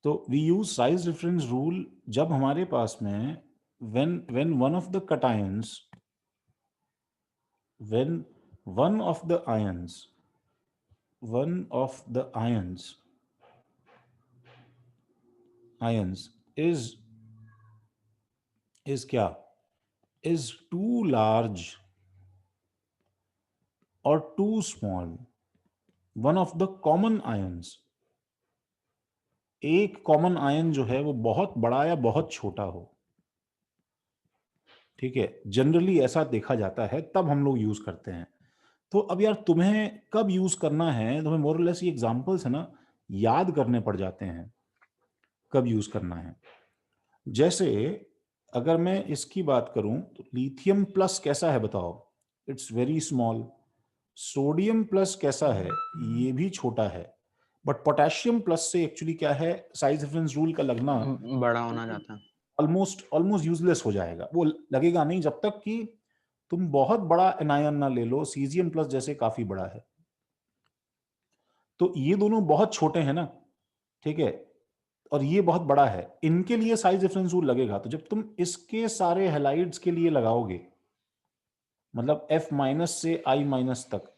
तो we use size difference rule जब हमारे पास में when one of the cations, when one of the ions one of the ions is क्या, is too large or too small, one of the common ions, एक common ion जो है वो बहुत बड़ा या बहुत छोटा हो, ठीक है, जनरली ऐसा देखा जाता है, तब हम लोग यूज करते हैं। तो अब यार तुम्हें कब यूज करना है, तुम्हें मोरलेस ये एग्जांपल्स है ना याद करने पड़ जाते हैं कब यूज करना है। जैसे अगर मैं इसकी बात करूं तो लिथियम प्लस कैसा है बताओ, it's very small. Sodium plus कैसा है, ये भी छोटा है। बट पोटेशियम प्लस से एक्चुअली क्या है, साइज डिफरेंस रूल का लगना बड़ा होना जाता है। ऑलमोस्ट ऑलमोस्ट यूजलेस हो जाएगा, वो लगेगा नहीं जब तक कि तुम बहुत बड़ा एनायन ना ले लो, सीजियम प्लस जैसे काफी बड़ा है। तो ये दोनों बहुत छोटे हैं ना, ठीक है, और ये बहुत बड़ा है, इनके लिए साइज डिफरेंस रूल लगेगा। तो जब तुम इसके सारे हैलाइड्स के लिए लगाओगे, मतलब F माइनस से I माइनस तक,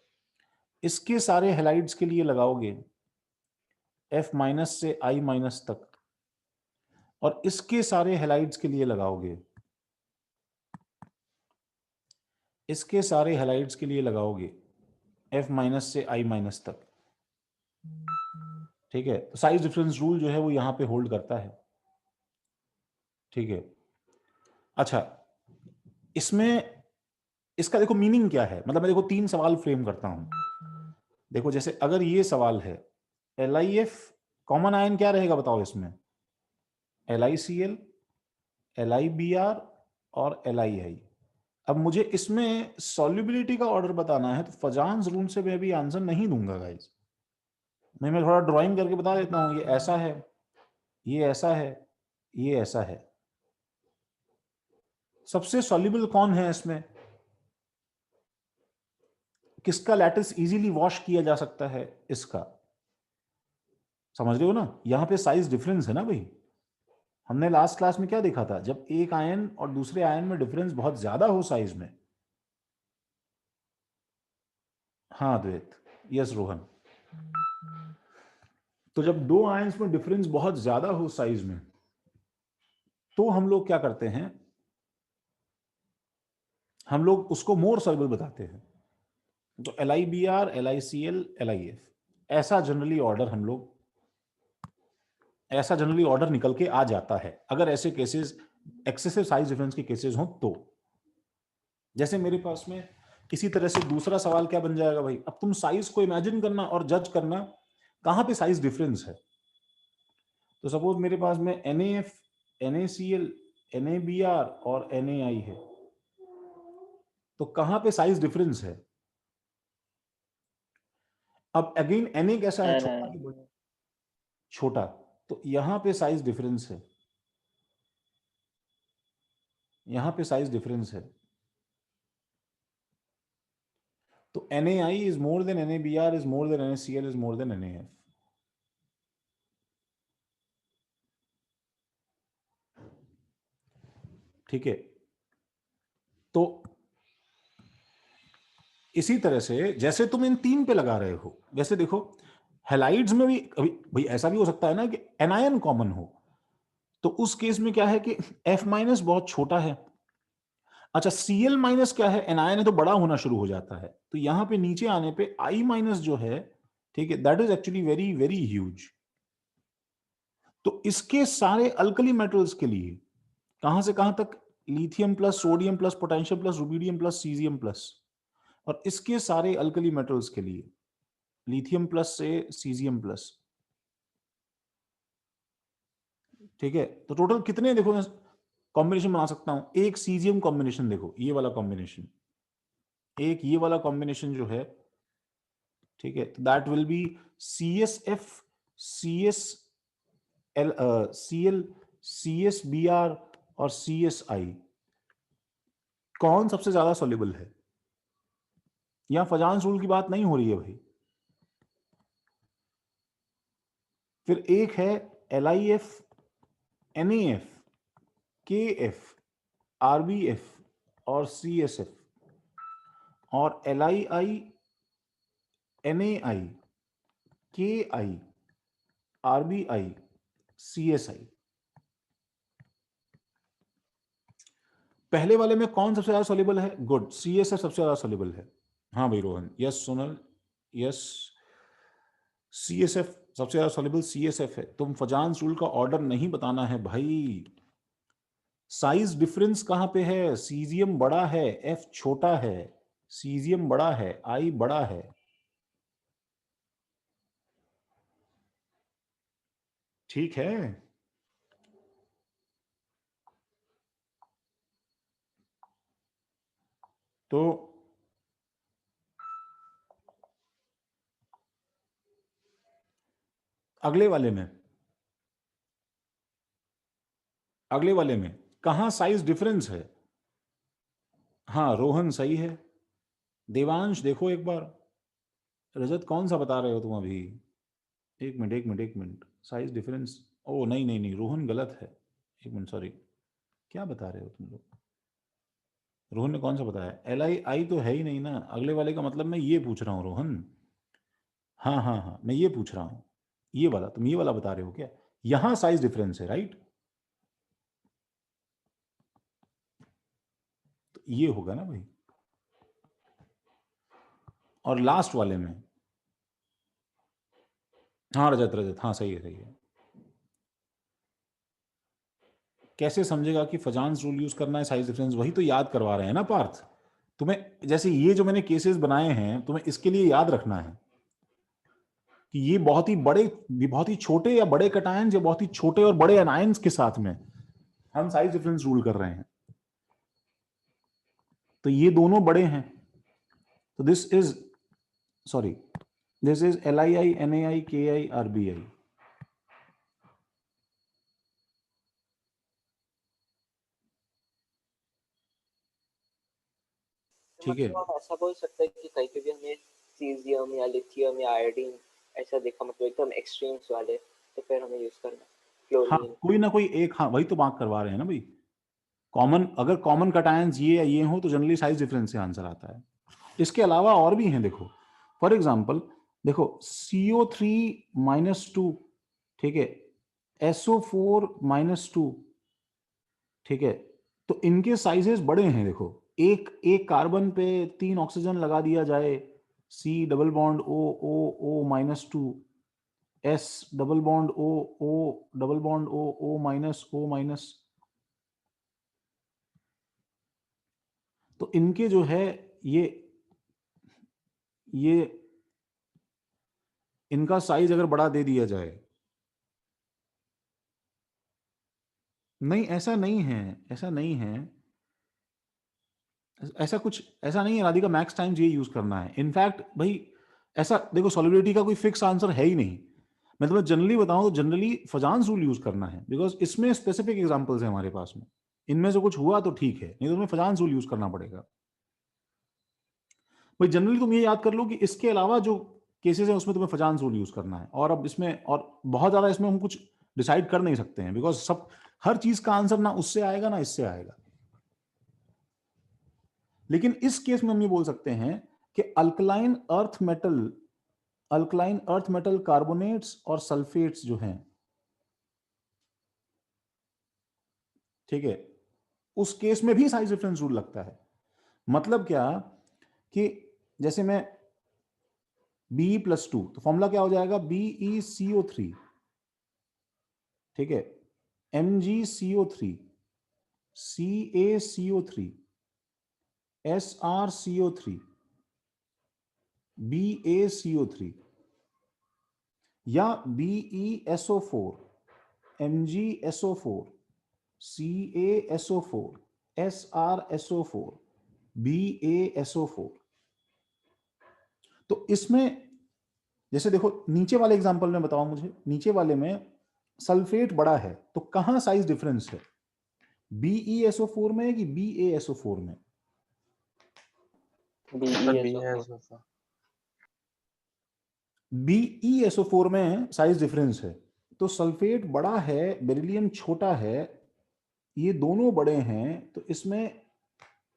इसके सारे हैलाइड्स के लिए लगाओगे F माइनस से I माइनस तक, और इसके सारे हैलाइड्स के लिए लगाओगे, इसके सारे हैलाइड्स के लिए लगाओगे F माइनस से I माइनस तक, ठीक है, तो साइज डिफरेंस रूल जो है वो यहां पे होल्ड करता है, ठीक है। अच्छा, इसमें इसका देखो मीनिंग क्या है, मतलब मैं देखो तीन सवाल फ्रेम करता हूं। देखो जैसे अगर ये सवाल है LiF कॉमन आयन क्या रहेगा बताओ इसमें, LiCl, LiBr और LiI। अब मुझे इसमें सॉल्युबिलिटी का ऑर्डर बताना है, तो फजान्स रूल से मैं भी आंसर नहीं दूंगा गाइस। मैं थोड़ा ड्राइंग करके बता देता हूं, ये ऐसा है, ये ऐसा है, ये ऐसा है। सबसे सॉल्युबल कौन है इसमें, किसका लैटिस इजीली वॉश किया जा सकता है, इसका। समझ रहे हो ना, यहां पे साइज डिफरेंस है ना भाई। हमने लास्ट क्लास में क्या देखा था, जब एक आयन और दूसरे आयन में डिफरेंस बहुत ज्यादा हो साइज में। हाँ द्वैत, यस रोहन। तो जब दो आयंस में डिफरेंस बहुत ज्यादा हो साइज में, तो हम लोग क्या करते हैं, हम लोग उसको मोर सॉल्युबल बताते हैं। तो LiBr, LiCl, LiF, ऐसा जनरली ऑर्डर हम लोग, ऐसा जनरली ऑर्डर निकल के आ जाता है अगर ऐसे केसेस, एक्सेसिव साइज डिफरेंस के केसेस हो तो। जैसे मेरे पास में इसी तरह से दूसरा सवाल क्या बन जाएगा भाई, अब तुम साइज को इमेजिन करना और जज करना कहां पे साइज डिफरेंस है। तो सपोज मेरे पास में NaF, NaCl, NaBr और NaI है, तो कहां पे साइज डिफरेंस है। अब अगेन Na कैसा है, छोटा कि बड़ा, छोटा, तो यहां पे साइज डिफरेंस है, यहां पे साइज डिफरेंस है। तो NaI is more than NaBr is more than NaCl is more than NaF। ठीक है, तो इसी तरह से जैसे तुम इन तीन पे लगा रहे हो, वैसे देखो हैलाइड्स में भी अभी भाई ऐसा भी हो सकता है ना कि एनायन कॉमन हो, तो उस केस में क्या है कि F माइनस बहुत छोटा है। अच्छा, Cl माइनस क्या है, एनायन है तो बड़ा होना शुरू हो जाता है, तो यहां पे नीचे आने पे I माइनस जो है, ठीक है, that is actually very very huge. तो इसके सारे अल्कली मेटल्स के लिए कहां से कहां तक, lithium plus, sodium plus, potassium plus, rubidium plus, caesium plus, और इसके सारे अल्कली मेटल्स के लिए लिथियम प्लस से सीजियम प्लस, ठीक है। तो टोटल कितने देखो मैं कॉम्बिनेशन बना सकता हूं, एक सीजियम कॉम्बिनेशन देखो, ये वाला कॉम्बिनेशन, एक ये वाला कॉम्बिनेशन जो है, ठीक है, तो that will be CsF, CsL, Cl, CsBr और CsI। कौन सबसे ज्यादा सॉल्युबल है, यहां फजांस रूल की बात नहीं हो रही है भाई। फिर एक है LIF, NAF, KF, RBF और CSF, और LII, NAI, KI, RBI, CSI। पहले वाले में कौन सबसे ज्यादा सॉल्युबल है? गुड, CSF सबसे ज्यादा सॉल्युबल है। हाँ भाई Rohan, yes Sonal, yes, CSF सबसे ज्यादा सॉल्युबल CSF है। तुम फजान रूल का ऑर्डर नहीं बताना है भाई। साइज डिफरेंस कहां पे है? सीजियम बड़ा है, F छोटा है, सीजियम बड़ा है, I बड़ा है। ठीक है, तो अगले वाले में कहां साइज डिफरेंस है? हाँ रोहन सही है। देवांश देखो एक बार। रजत कौन सा बता रहे हो तुम अभी? एक मिनट, साइज डिफरेंस, ओ नहीं नहीं नहीं, रोहन गलत है। एक मिनट, सॉरी, क्या बता रहे हो तुम लोग? रोहन ने कौन सा बताया? LII तो है ही नहीं ना अगले वाले का, मतलब मैं ये पूछ रहा हूँ रोहन। हाँ हाँ हाँ, मैं ये पूछ रहा हूँ, ये वाला, तुम ये वाला बता रहे हो क्या? यहां साइज डिफरेंस है, राइट? तो ये होगा ना भाई। और लास्ट वाले में, हाँ रजत रजत, हाँ सही है सही है। कैसे समझेगा कि फजान्स रूल यूज करना है साइज डिफरेंस? वही तो याद करवा रहे हैं ना पार्थ तुम्हें। जैसे ये जो मैंने केसेस बनाए हैं, तुम्हें इसके लिए याद रखना है कि ये बहुत ही बड़े, बहुत ही छोटे या बड़े कटायंस या बहुत ही छोटे और बड़े अनायंस के साथ में हम साइज डिफरेंस रूल कर रहे हैं। तो ये दोनों बड़े हैं, तो this is, sorry, this is LII, NAI, KI, RBI। ठीक है, मतलब आप ऐसा बोल सकते हैं कि कहीं पे भी हमें सीजियम या लिथियम या आयोडीन ऐसा देखा, मतलब एकदम एक्सट्रीम्स वाले, तो फिर हमें यूज करना हाँ क्लोरीन। कोई ना कोई एक, हाँ वही तो बात करवा रहे हैं ना भाई। कॉमन, अगर कॉमन कटायंस ये या ये हो तो जनरली साइज डिफरेंस से आंसर आता है। इसके अलावा और भी हैं, देखो फॉर एग्जांपल, देखो CO3-2, ठीक है, SO4-2, ठीक है, तो इनके साइजेस बड़े हैं। देखो एक एक कार्बन पे 3 ऑक्सीजन लगा दिया जाए, C double bond O, O, O-2, S double bond O, double bond O, O-, तो इनके जो है ये ये इनका साइज अगर बड़ा दे दिया जाए, नहीं ऐसा नहीं है, ऐसा नहीं है, ऐसा कुछ ऐसा नहीं है राधिका, मैक्स टाइम्स ये यूज करना है। इनफैक्ट भाई ऐसा देखो, सॉलिबिलिटी का कोई फिक्स आंसर है ही नहीं। मैं तुम्हें जनरली बताऊं तो जनरली फजान्स रूल यूज करना है, बिकॉज इसमें स्पेसिफिक एग्जांपल्स हैं हमारे पास में। इनमें से कुछ हुआ तो ठीक है, नहीं तो तुम्हें फजान्स रूल यूज करना पड़ेगा। भाई जनरली तुम ये याद कर लो कि इसके अलावा जो केसेस हैं उसमें तुम्हें फजान्स रूल यूज करना है। और अब इसमें और बहुत ज्यादा इसमें हम कुछ डिसाइड कर नहीं सकते हैं, बिकॉज सब, हर चीज का आंसर ना उससे आएगा ना इससे आएगा। लेकिन इस केस में हम ये बोल सकते हैं कि अल्कलाइन अर्थ मेटल कार्बोनेट्स और सल्फेट्स जो हैं, ठीक है, उस केस में भी साइज डिफरेंस रूल लगता है। मतलब क्या कि जैसे मैं Be+2, तो फॉर्मूला क्या हो जाएगा? BeCO3, ठीक है, MgCO3, CaCO3, SrCO3, BaCO3, या BeSO4, MgSO4, CaSO4, SrSO4, BaSO4। तो इसमें जैसे देखो नीचे वाले एग्जांपल में बताओ मुझे, नीचे वाले में सल्फेट बड़ा है तो कहां साइज डिफरेंस है? BeSO4 में कि BaSO4 में? BeSO4 में साइज डिफरेंस है, तो सल्फेट बड़ा है, बेरिलियम छोटा है, ये दोनों बड़े हैं, तो इसमें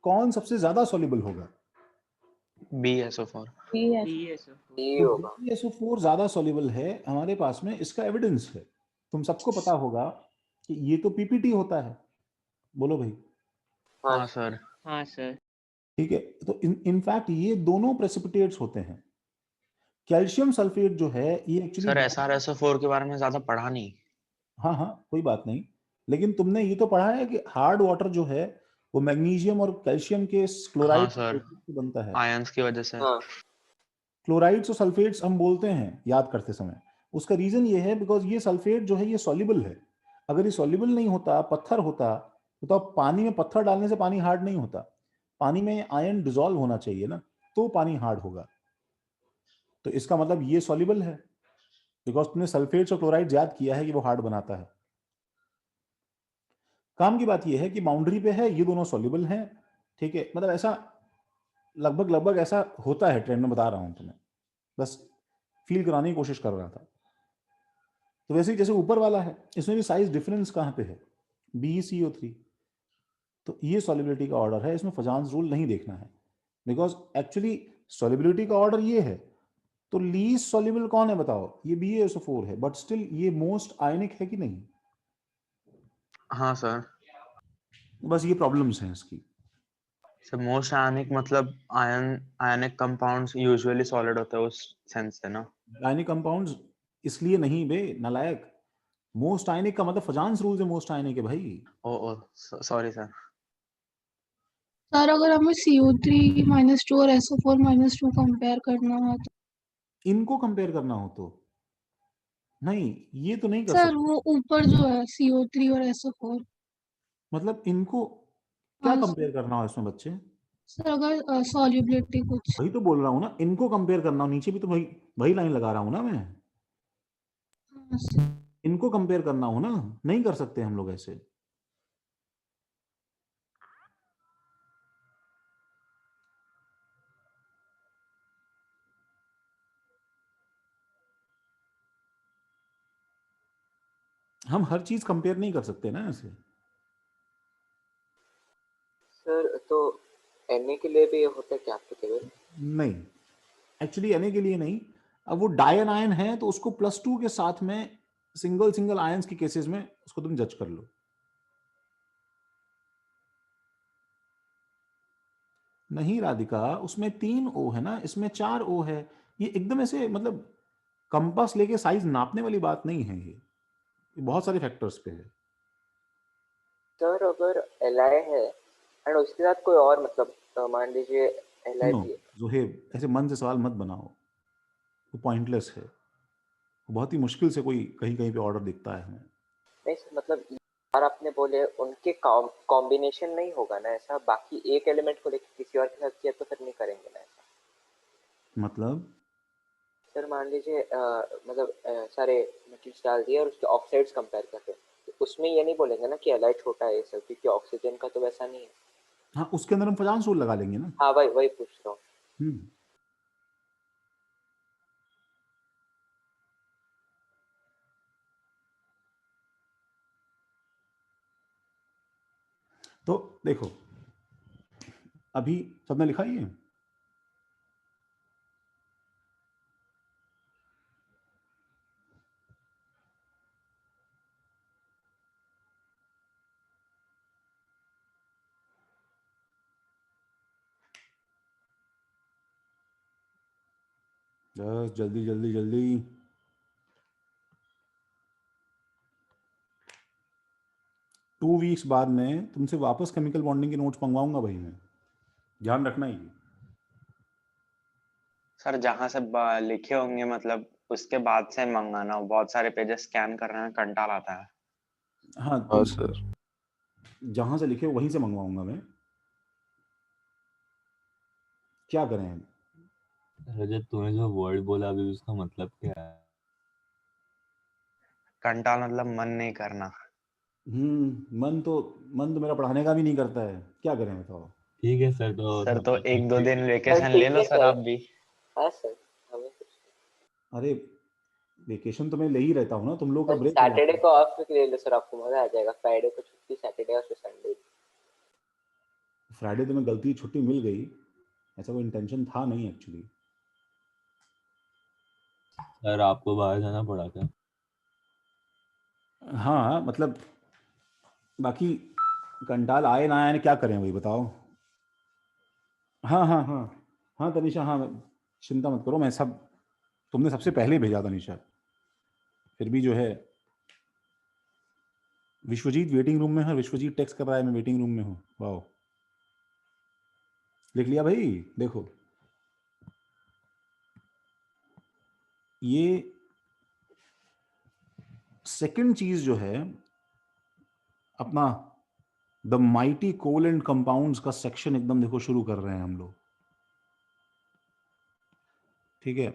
कौन सबसे ज्यादा सॉल्युबल होगा? BSO4। ये तो होगा। BeSO4 ज्यादा सॉल्युबल है हमारे पास में, इसका एविडेंस है। तुम सबको पता होगा कि ये तो पीपीटी होता है, बोलो भाई। हाँ हाँ सर। हाँ सर। ठीक है, तो इनफैक्ट ये दोनों प्रेसिपिटेट्स होते हैं। कैल्शियम सल्फेट जो है ये एक्चुअली, सर SrSO4 के बारे में ज्यादा पढ़ा नहीं। हाँ हाँ कोई बात नहीं, लेकिन तुमने ये तो पढ़ा है कि हार्ड वाटर जो है वो मैग्नीशियम और कैल्शियम के हाँ क्लोराइड सर, से बनता है। आयंस की वजह से। हाँ क्लोराइड्स और सल्फेट्स हम बोलते हैं याद करते समय, उसका रीजन ये है बिकॉज ये सल्फेट जो है ये सॉल्युबल है। अगर ये सॉल्युबल नहीं होता, पत्थर होता, तो अब पानी में पत्थर डालने से पानी हार्ड नहीं होता, पानी में आयन डिसॉल्व होना चाहिए ना, तो पानी हार्ड होगा। तो इसका मतलब ये सॉल्युबल है, बिकॉज तुमने सल्फेट्स और क्लोराइड याद किया है कि वो हार्ड बनाता है। काम की बात ये है कि बाउंड्री पे है, ये दोनों सॉल्युबल हैं, ठीक है, मतलब ऐसा लगभग लगभग ऐसा होता है ट्रेंड में, बता रहा हूं तुम्हें, बस फील कराने की कोशिश कर रहा था। तो वैसे ही जैसे ऊपर वाला है, इसमें भी साइज डिफरेंस कहाँ पे है, BeCO3, तो ये सॉल्युबिलिटी का ऑर्डर है, इसमें फजान्स रूल नहीं देखना है, बिकॉज एक्चुअली सॉल्युबिलिटी का ऑर्डर ये है, तो लीस्ट सॉल्युबल कौन है बताओ, ये BeSO4 है, बट स्टिल ये मोस्ट आयनिक है कि नहीं? हाँ सर। बस ये प्रॉब्लम्स हैं इसकी। सर मोस्ट आयनिक मतलब आयनिक कंपाउंड्स यूजुअली सॉलिड होते हैं उस सेंस से ना। आयनिक कंपाउंड्स इसलिए नहीं बे नालायक, मोस्ट आयनिक का मतलब फजान्स रूल से मोस्ट आयनिक है भाई। ओ सॉरी सर। सर अगर हमें CO3-2 और SO4-2 कंपेयर करना हो तो? इनको कंपेयर करना हो तो नहीं, ये तो नहीं कर सर सकते। वो ऊपर जो है CO3 और SO4, मतलब इनको क्या हाँ कंपेयर करना हो इसमें बच्चे? सर अगर सॉल्युबिलिटी कुछ, वही तो बोल रहा हूँ ना, इनको कंपेयर करना हो, नीचे भी तो वही वही लाइन लगा रहा हूँ ना मैं, हाँ सर। इनको कंपेयर करना हो ना, नहीं कर सकते हम लोग ऐसे। हम हर चीज कंपेयर नहीं कर सकते ना ऐसे। सर, तो Na के लिए भी ये होता है क्या आपके केवल? नहीं, एक्चुअली Na के लिए नहीं, अब वो डायन आयन है तो उसको +2 के साथ में सिंगल सिंगल आयंस के केसेस में उसको तुम जज कर लो। नहीं राधिका, उसमें 3 O है ना, इसमें 4 O है। ये एकदम ऐसे मतलब कंपास लेके साइज नापने वाली बात नहीं है, ये बहुत सारे फैक्टर्स पे है। सर अगर Li है एंड उसके साथ कोई और मतलब मान लीजिए Li नो भी है। जोहेब, ऐसे मन से सवाल मत बनाओ, वो पॉइंटलेस है, वो बहुत ही मुश्किल से कोई कहीं कहीं पे ऑर्डर दिखता है हमें। नहीं सर, मतलब यार आपने बोले उनके कॉम्बिनेशन नहीं होगा ना ऐसा, बाकी एक एलिमेंट को लेकर किसी और के साथ किया तो फिर नहीं करेंगे ना ऐसा। मतलब सर मान लीजिए मतलब सारे मेटल्स डाल दिए और उसके ऑक्साइड्स कंपेयर करते हैं, तो उसमें ये नहीं बोलेंगे ना कि Li छोटा है ये सब, क्योंकि ऑक्सीजन का तो वैसा नहीं है। हाँ, उसके अंदर हम फजांस रूल लगा लेंगे ना। हाँ वही वही पूछ रहा हूँ। हम्म। तो देखो, अभी सबने लिखा ही है, बस जल्दी जल्दी जल्दी। 2 वीक्स बाद में तुमसे वापस केमिकल बॉन्डिंग के नोट्स मंगवाऊंगा भाई मैं, ध्यान रखना ही। सर जहाँ से लिखे होंगे मतलब उसके बाद से मंगाना, बहुत सारे पेजेस स्कैन करने में कंटाल आता है। हाँ हाँ तुम सर। जहां से लिखे हो वहीं से मंगवाऊंगा मैं, क्या करें हम? रजत, तूने जो वर्ड बोला अभी उसका मतलब क्या है? कंटाल मतलब मन नहीं करना। मन तो मेरा पढ़ाने का भी नहीं करता है, क्या करें बताओ? ठीक है सर, तो सर तो 1-2 दिन सर वेकेशन ले ठीक लो है सर सर। आप भी। हाँ सर, हमें कुछ अरे वेकेशन तो मैं ले ही रहता हूँ ना, तुम लोग का बस ब्रेक हो सैटरडे जाता को ऑफ ले लो सर, आपको मजा आ जाएगा। फ्राइडे को छुट्टी, सैटरडे और फिर संडे। है। फ्राइडे तो मैं गलती छुट्टी मिल गई, ऐसा कोई इंटेंशन था नहीं एक्चुअली। सर आपको बाहर जाना पड़ा क्या? हाँ मतलब बाकी कंटाल आए ना आए क्या करें, वही बताओ। हाँ हाँ हाँ हाँ तनिषा, हाँ चिंता मत करो, मैं सब, तुमने सबसे पहले भेजा तनिषा। फिर भी जो है, विश्वजीत वेटिंग रूम में है, विश्वजीत टेक्स्ट कर रहा है मैं वेटिंग रूम में हूँ। वाह, लिख लिया भाई। देखो ये सेकंड चीज जो है अपना द माइटी कोवलेंट कंपाउंड्स का सेक्शन एकदम देखो शुरू कर रहे हैं हम लोग। ठीक है,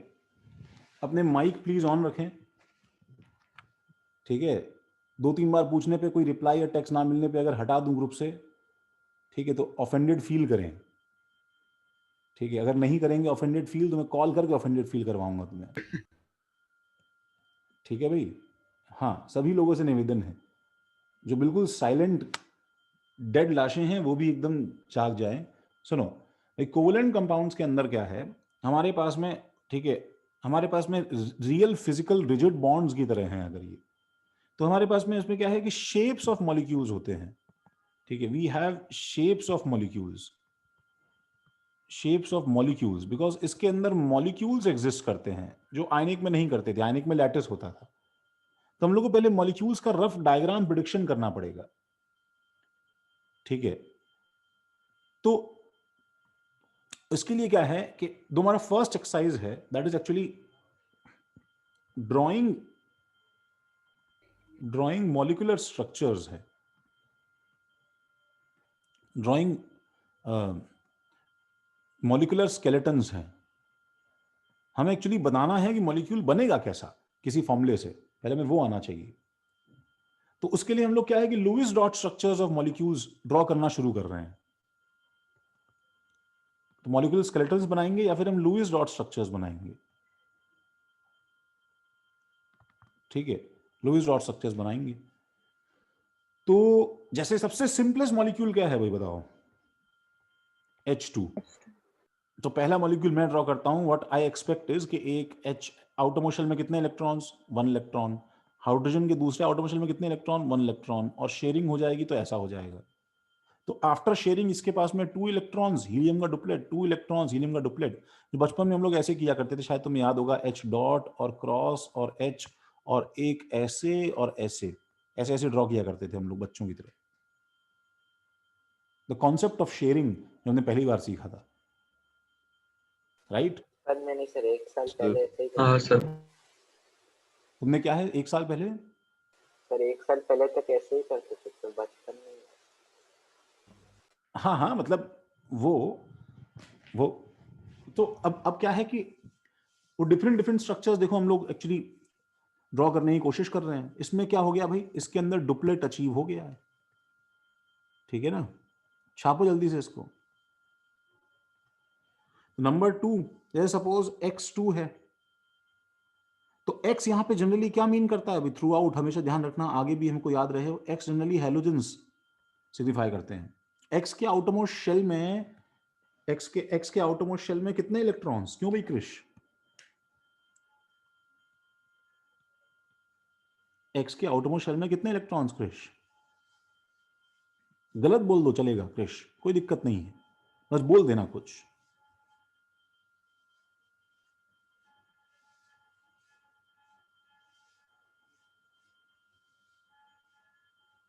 अपने माइक प्लीज ऑन रखें। ठीक है, 2-3 बार पूछने पे कोई रिप्लाई या टेक्स्ट ना मिलने पे अगर हटा दूं ग्रुप से, ठीक है, तो ऑफेंडेड फील करें। ठीक है, अगर नहीं करेंगे ऑफेंडेड फील तो मैं कॉल करके ऑफेंडेड फील करवाऊंगा तुम्हें। ठीक है भाई, हाँ सभी लोगों से निवेदन है, जो बिल्कुल साइलेंट डेड लाशें हैं वो भी एकदम जाग जाएं। सुनो, एक कोवलेंट कंपाउंड्स के अंदर क्या है हमारे पास में, ठीक है, हमारे पास में रियल फिजिकल रिजिड बॉन्ड्स की तरह हैं अगर ये, तो हमारे पास में इसमें क्या है कि शेप्स ऑफ मॉलिक्यूल्स होते हैं। ठीक है, we have shapes of molecules, shapes of molecules, because इसके अंदर मॉलिक्यूल्स एग्जिस्ट करते हैं जो आयनिक में नहीं करते थे। आयनिक में लैटिस होता था, तो हम लोग को पहले मॉलिक्यूल्स का रफ डायग्राम प्रिडिक्शन करना पड़ेगा। ठीक है, तो इसके लिए क्या है कि तुम्हारा फर्स्ट एक्सरसाइज है, that is actually drawing, drawing molecular structures है, ड्राइंग मॉलिक्यूलर स्केलेटन्स हैं। हमें एक्चुअली बनाना है कि मॉलिक्यूल बनेगा कैसा किसी फॉर्मूले से, पहले हमें वो आना चाहिए। तो उसके लिए हम लोग क्या है कि Lewis dot structures of molecules draw करना शुरू कर रहे हैं। तो मॉलिक्यूलर स्केलेटन्स बनाएंगे या फिर हम लुईस डॉट स्ट्रक्चर्स बनाएंगे। ठीक है, लुईस डॉट स्ट्रक्चर्स बनाएंगे। तो जैसे सबसे सिंपलेस्ट मॉलिक्यूल क्या है भाई बताओ, H2। तो पहला मॉलिक्यूल मैं ड्रॉ करता हूं, व्हाट आई एक्सपेक्ट इज कि एक H आउटर शेल में कितने इलेक्ट्रॉन्स, 1 इलेक्ट्रॉन। हाइड्रोजन के दूसरे आउटर शेल में कितने इलेक्ट्रॉन, 1 इलेक्ट्रॉन, और शेयरिंग हो जाएगी तो ऐसा हो जाएगा। तो आफ्टर शेयरिंग इसके पास में 2 इलेक्ट्रॉन्स, हीलियम का डुप्लेट, 2 इलेक्ट्रॉन्स, हीलियम का डुप्लेट। जो बचपन में हम लोग ऐसे किया करते थे, शायद तुम्हें याद होगा, H डॉट और क्रॉस और H और एक ऐसे और ऐसे ऐसे ऐसे ड्रॉ किया करते थे हम लोग बच्चों की तरह। द कॉन्सेप्ट ऑफ शेयरिंग जो हमने पहली बार सीखा था, राइट? सर मैंने सर 1 साल सर पहले ऐसे ही हाँ करते सर। थे। तुमने क्या है 1 साल पहले? सर 1 साल पहले तक ऐसे ही करते थे, तो बचपन में। हाँ हाँ मतलब वो तो अब क्या है कि वो डिफरेंट डिफरेंट स्ट्रक्चर्स देखो हम लोग एक्चुअली ड्रॉ करने की कोशिश कर रहे हैं। इसमें क्या हो गया भाई, इसके अंदर डुप्लेट अचीव हो गया है। ठीक है ना, छापो जल्दी से इसको। नंबर 2, जैसे सपोज X2 है, तो X यहां पे जनरली क्या मीन करता है अभी थ्रू आउट, हमेशा ध्यान रखना, आगे भी हमको याद रहे, X जनरली हैलोजेंस सिग्निफाई करते हैं। X के आउटरमोस्ट शेल में, X के आउटरमोस्ट शेल में कितने इलेक्ट्रॉन्स, क्यों भाई क्रिश? X के आउटरमोस्ट शेल में कितने इलेक्ट्रॉन्स क्रिश? गलत बोल दो चलेगा क्रिश, कोई दिक्कत नहीं है, बस बोल देना कुछ।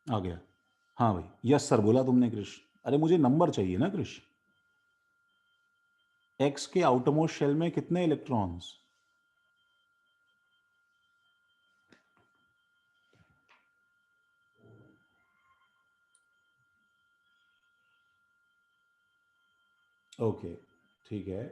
आ गया, हाँ भाई, यस सर बोला तुमने क्रिश। अरे मुझे नंबर चाहिए ना क्रिश। X के आउटरमोस्ट शेल में कितने इलेक्ट्रॉन्स? ओके ठीक है।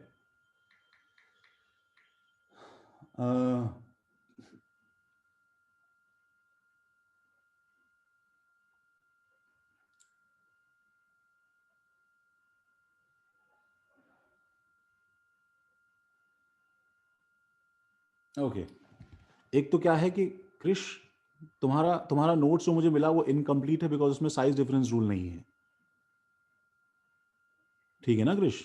ओके, एक तो क्या है कि क्रिश तुम्हारा नोट्स जो मुझे मिला वो इनकम्प्लीट है बिकॉज उसमें साइज डिफरेंस रूल नहीं है, ठीक है ना क्रिश?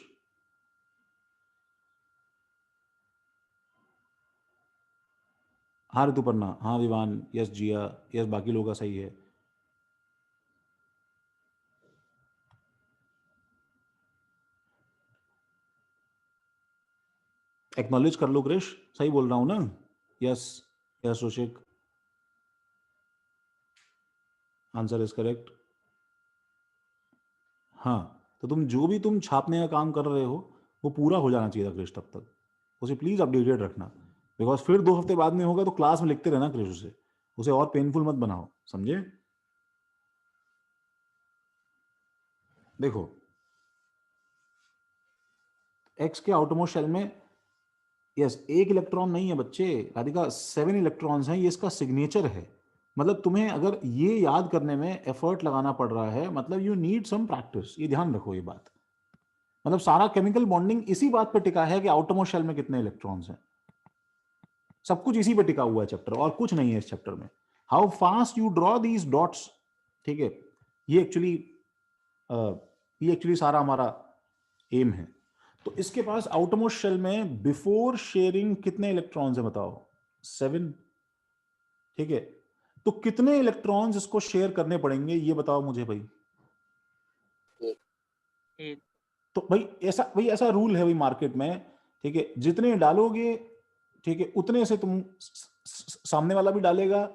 हाँ ऋतुपर्णा, हाँ विवान, यस जिया, यस बाकी लोगों का सही है। एक्नॉलेज कर लो क्रिश, सही बोल रहा हूं ना? Yes yes Roshik, answer is correct. हाँ, तो तुम छापने का काम कर रहे हो वो पूरा हो जाना चाहिए था क्रिश तब तक, उसे प्लीज अपडेटेड रखना, बिकॉज फिर 2 हफ्ते बाद में होगा तो क्लास में लिखते रहना क्रिश, उसे और पेनफुल मत बनाओ, समझे? देखो एक्स के आउटरमोस्ट शेल में यस 1 इलेक्ट्रॉन नहीं है बच्चे, राधिका 7 इलेक्ट्रॉन्स हैं, ये इसका सिग्नेचर है। मतलब तुम्हें अगर ये याद करने में एफर्ट लगाना पड़ रहा है मतलब यू नीड सम प्रैक्टिस, ये ध्यान रखो ये बात। मतलब सारा केमिकल बॉन्डिंग इसी बात पे टिका है कि आउटरमोस्ट शेल में कितने इलेक्ट्रॉन्स हैं, सब कुछ इसी पे टिका हुआ है चैप्टर, और कुछ नहीं है इस चैप्टर में। How fast you draw these dots, ठीक है, ये एक्चुअली सारा हमारा एम है। तो इसके पास आउटरमोस्ट शेल में बिफोर शेयरिंग कितने इलेक्ट्रॉन्स है बताओ? 7, ठीक है। तो कितने इलेक्ट्रॉन्स इसको शेयर करने पड़ेंगे ये बताओ मुझे भाई। एक। तो भाई ऐसा रूल है भाई मार्केट में, ठीक है, जितने डालोगे, ठीक है, उतने से तुम सामने वाला भी डालेगा,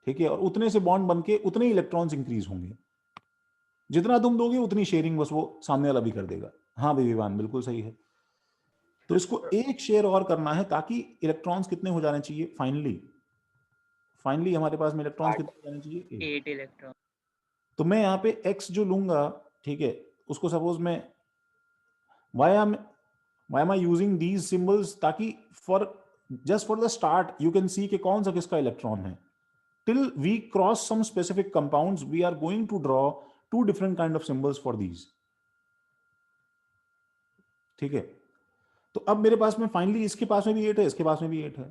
ठीक है, और उतने से बॉन्ड बनके उतने इलेक्ट्रॉन्स इंक्रीज होंगे, जितना तुम दोगे उतनी शेयरिंग बस वो सामने वाला भी कर देगा। हाँ भाई विवान बिल्कुल सही है। तो इसको एक शेयर और करना है ताकि इलेक्ट्रॉन्स कितने हो जाने चाहिए फाइनली हमारे पास में इलेक्ट्रॉन्स कितने हो जाने चाहिए? 8 इलेक्ट्रॉन। तो मैं यहाँ पे x जो लूंगा, ठीक है, उसको सपोज मैं why am I using these symbols, ताकि just for the start you can see कि कौन सा किसका इलेक्ट्रॉन है। till we cross some specific compounds we are going to draw 2 different kind of symbols for these, ठीक है। तो अब मेरे पास में फाइनली इसके पास में भी 8 है, इसके पास में भी 8 है,